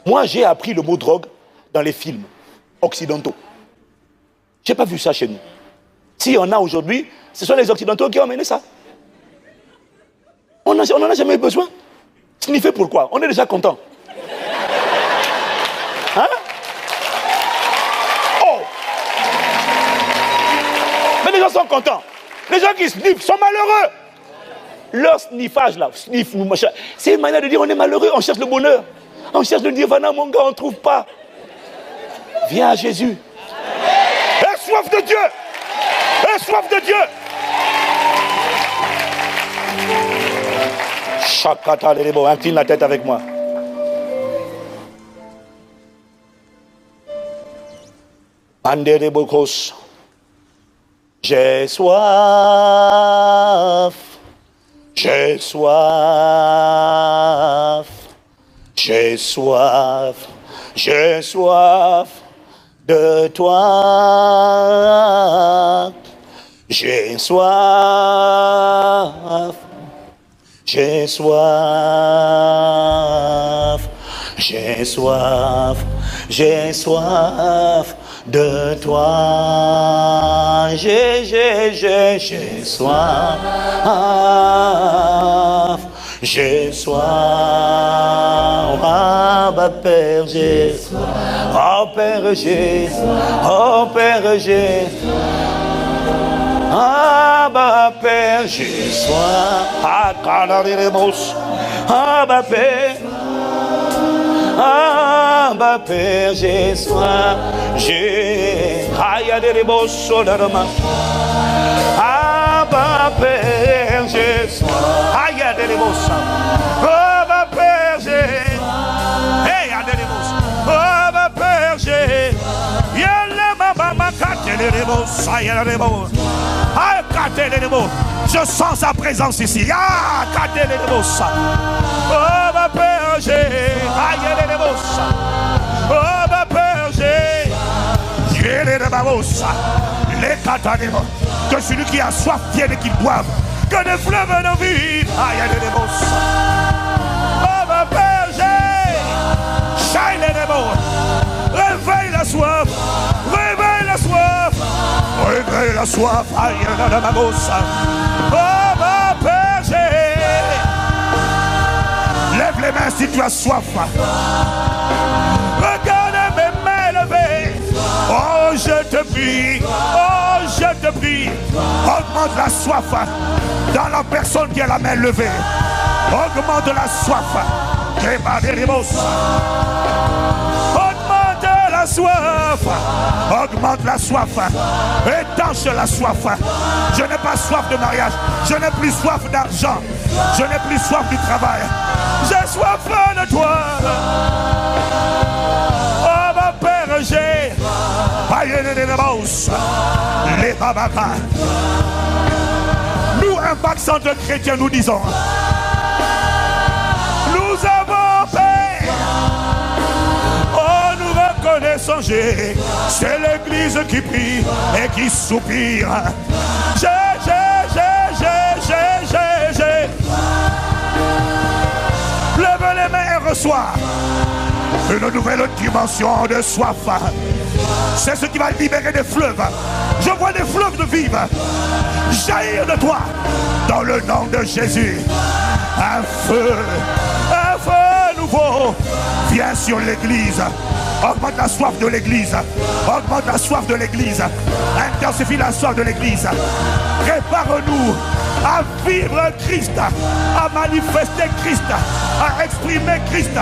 Moi, j'ai appris le mot drogue dans les films occidentaux. Je n'ai pas vu ça chez nous. S'il y en a aujourd'hui, ce sont les Occidentaux qui ont amené ça. On n'en a jamais eu besoin. Sniffer pourquoi? On est déjà content. Hein? Oh! Mais les gens sont contents. Les gens qui sniffent sont malheureux. Leur sniffage là, sniff, c'est une manière de dire on est malheureux, on cherche le bonheur. On cherche le nirvana, mon gars, on ne trouve pas. Viens à Jésus. Aie soif de Dieu. Aie soif de Dieu. Chakata les beaux, incline la tête avec moi. Andere bokos. J'ai soif. J'ai soif. J'ai soif, j'ai soif de toi. J'ai soif, j'ai soif, j'ai soif, j'ai soif de toi. J'ai soif. J'ai soif, ah bah Père, j'ai soif, oh Père, j'ai soif, oh Père, j'ai soif, ah bah Père, j'ai soif, ah Canaribos, ah bah Père, ah bah Père, j'ai soif, j'ai, aïe des beaux soldats, ah bah Père, j'ai soif. Aïe, des mots. Oh, ma Père, j'ai. Hey, des mots. Oh, ma Père, j'ai. Y'a ma maman, des mots. Aïe, des mots. Aïe, des mots. Je sens sa présence ici. Ah, des mots. Oh, ma Père, j'ai. Aïe, des mots. Oh, ma Père, j'ai. J'ai les mots. Les catanimos. Que celui qui a soif vienne et qu'il boive. Que des fleuves de vie. Aïe, des mots. Oh, ma Père, j'ai. Shine les mots. Réveille la soif. Réveille la soif. Réveille la soif. Aïe, des mots. Oh, ma Père, j'ai. Lève les mains si tu as soif. Regarde mes mains levées. Oh, je te prie. Oh, je te prie. Augmente la soif dans la personne qui a la main levée. Augmente la soif. Augmente la la soif. Augmente la soif. Étanche la soif. Je n'ai pas soif de mariage. Je n'ai plus soif d'argent. Je n'ai plus soif du travail. J'ai soif de toi. Oh mon Père, j'ai les babaka. Nous, Impact Centre Chrétien, nous disons, nous avons paix. Oh, nous reconnaissons, c'est l'église qui prie et qui soupire. J'ai. Lève les mains et reçois une nouvelle dimension de soif. C'est ce qui va libérer des fleuves. Je vois des fleuves de vie jaillir de toi dans le nom de Jésus. Un feu nouveau vient sur l'église. Augmente la soif de l'église. Augmente la soif de l'église. Intensifie la soif de l'église. Prépare-nous à vivre Christ, à manifester Christ, à exprimer Christ.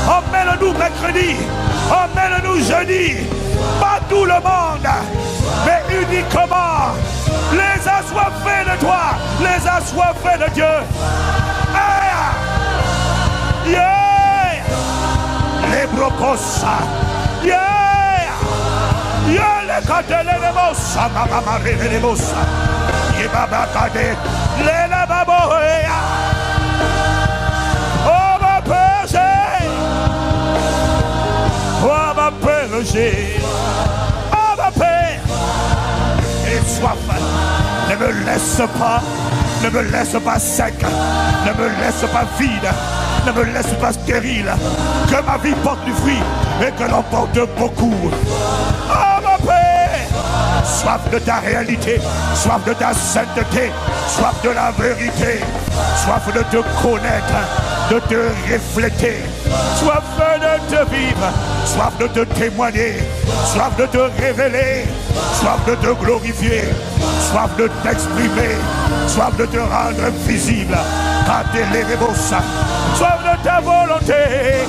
Emmène-nous mercredi, emmène-nous jeudi. Pas tout le monde, mais uniquement les assoiffés de toi, les assoiffés de Dieu. Yeah! Les brocos, yeah! Yeah! Les catélébos, mama révélébos, yébaba cadé, les lababoya. Oh ma Père, oh ma Père, oh ma Père, et soif, ne me laisse pas. Ne me laisse pas sec, ne me laisse pas vide, ne me laisse pas stérile. Que ma vie porte du fruit et que l'on porte beaucoup. Oh mon Père, soif de ta réalité, soif de ta sainteté, soif de la vérité, soif de te connaître, de te refléter, soif de te vivre, soif de te témoigner, soif de te révéler, soif de te glorifier, soif de t'exprimer, soif de te rendre visible, soif de ta volonté,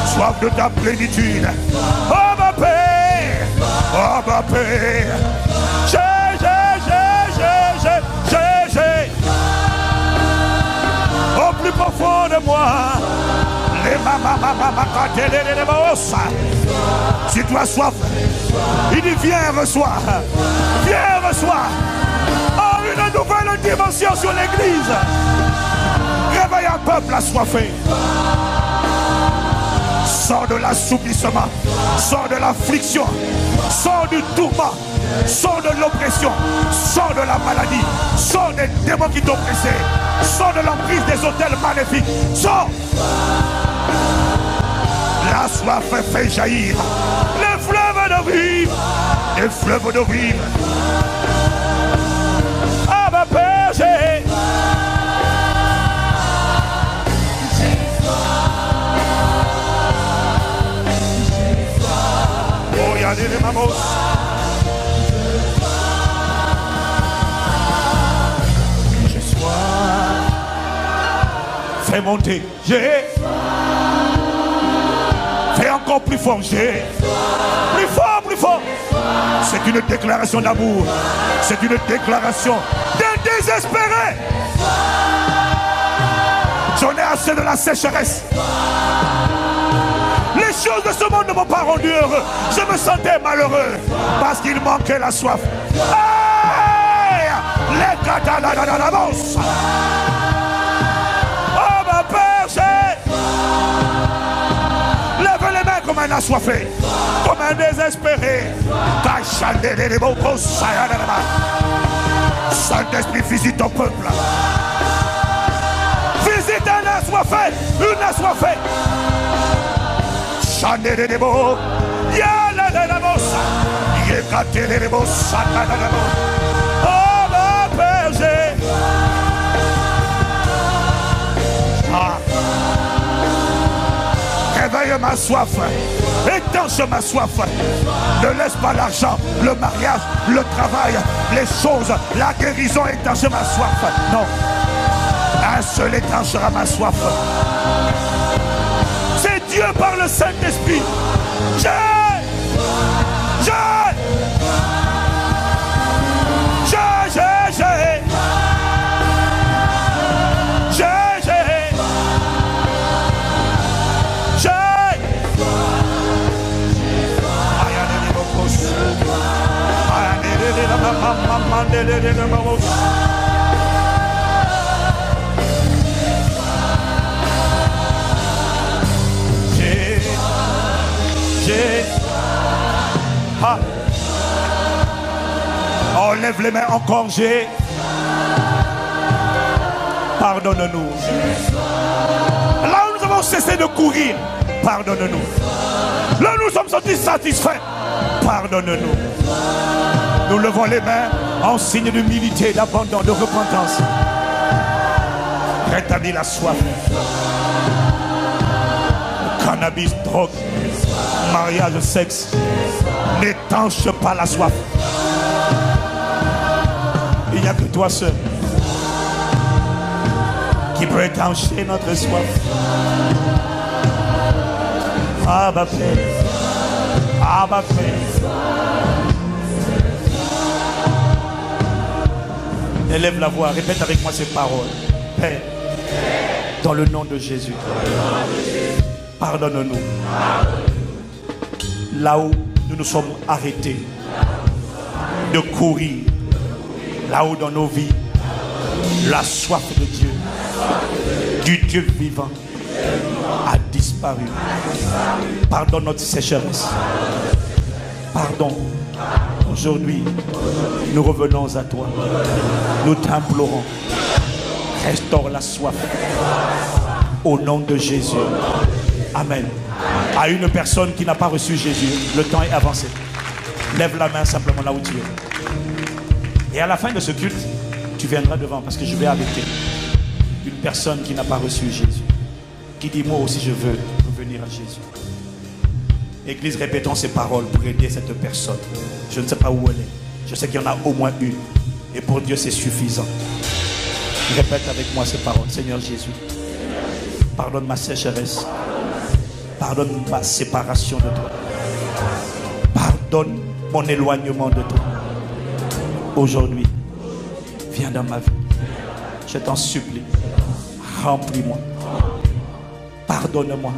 soif de ta plénitude. Oh ma Père, oh ma Père, j'ai. Au plus profond de moi, les si tu as soif, il dit viens reçois, viens reçois. Oh, une nouvelle dimension sur l'église. Réveille un peuple assoiffé. Sors de l'assouplissement, sors de l'affliction, sors du tourment, sors de l'oppression, sors de la maladie, sors des démons qui t'oppressaient, sors de l'emprise des hôtels maléfiques, sors. La soif fait jaillir les fleuves de vie, les fleuves de vie. Ah ma Père, j'ai. Oh, y a des mamos. J'ai soif. Fais monter. J'ai. Fais encore plus fort. J'ai. Plus fort, plus fort. C'est une déclaration d'amour. C'est une déclaration de désespéré. J'en ai assez de la sécheresse. Les choses de ce monde ne m'ont pas rendu heureux. Je me sentais malheureux parce qu'il manquait la soif. Hey! Les catalanamos. Oh ma Père, lève les mains comme un assoiffé, comme un désespéré. Saint-Esprit, visite ton peuple. Visite un assoiffé, une assoiffée. Chandelebo, yala de la bossa, yekatelebo, satanabo. Oh ma Père, réveille ma soif, étanche ma soif. Ne laisse pas l'argent, le mariage, le travail, les choses, la guérison étancher ma soif. Non, un seul étanchera ma soif. C'est Dieu par le Saint-Esprit On lève les mains encore, j'ai. Pardonne-nous. Là où nous avons cessé de courir, pardonne-nous. Là où nous sommes sentis satisfaits, pardonne-nous. Nous levons les mains en signe d'humilité, d'abandon, de repentance. Rétablis la soif. Cannabis, drogue, mariage, sexe n'étanche pas la soif. Il n'y a que toi seul qui peut étancher notre soif. Abba Père, Abba Père. Élève la voix, répète avec moi ces paroles. Père, dans le nom de Jésus, pardonne-nous. Là où nous nous sommes arrêtés de courir, là où dans nos vies, la soif de Dieu, du Dieu vivant, a disparu. Pardonne notre sécheresse. Pardon. Aujourd'hui, nous revenons à toi. Nous t'implorons. Restaure la soif. Au nom de Jésus. Amen. À une personne qui n'a pas reçu Jésus, le temps est avancé. Lève la main simplement là où tu es. Et à la fin de ce culte, tu viendras devant parce que je vais arrêter une personne qui n'a pas reçu Jésus. Qui dit, moi aussi je veux revenir à Jésus. Église, répétons ces paroles pour aider cette personne. Je ne sais pas où elle est. Je sais qu'il y en a au moins une. Et pour Dieu, c'est suffisant. Répète avec moi ces paroles. Seigneur Jésus, pardonne ma sécheresse. Pardonne ma séparation de toi. Pardonne mon éloignement de toi. Aujourd'hui, viens dans ma vie. Je t'en supplie. Remplis-moi. Pardonne-moi.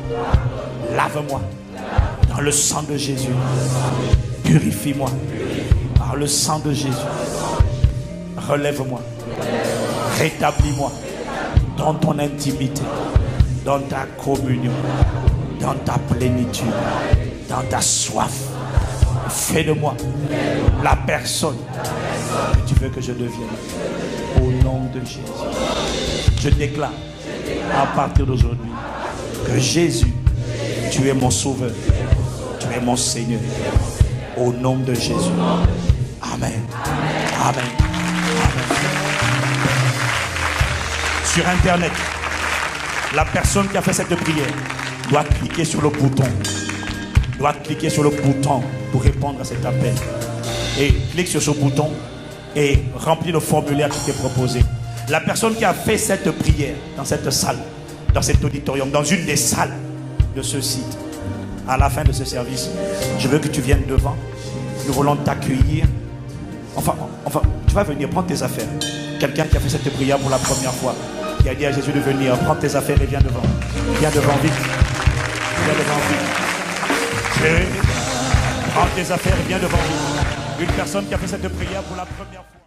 Lave-moi. Dans le sang de Jésus. Purifie-moi. Par le sang de Jésus. Relève-moi. Rétablis-moi. Dans ton intimité. Dans ta communion. Dans ta plénitude. Dans ta soif. Fais de moi la personne que tu veux que je devienne. Au nom de Jésus. Je déclare à partir d'aujourd'hui que Jésus, tu es mon sauveur. Tu es mon Seigneur. Au nom de Jésus. Amen. Amen. Amen. Sur Internet, la personne qui a fait cette prière doit cliquer sur le bouton. Doit cliquer sur le bouton pour répondre à cet appel. Et clique sur ce bouton et remplis le formulaire qui t'est proposé. La personne qui a fait cette prière dans cette salle, dans cet auditorium, dans une des salles de ce site, à la fin de ce service, je veux que tu viennes devant. Nous voulons t'accueillir. Enfin, tu vas venir prendre tes affaires. Quelqu'un qui a fait cette prière pour la première fois, qui a dit à Jésus de venir, prends tes affaires et viens devant. Viens devant vite. Viens devant vite. Prends tes affaires et viens devant vite. Une personne qui a fait cette prière pour la première fois.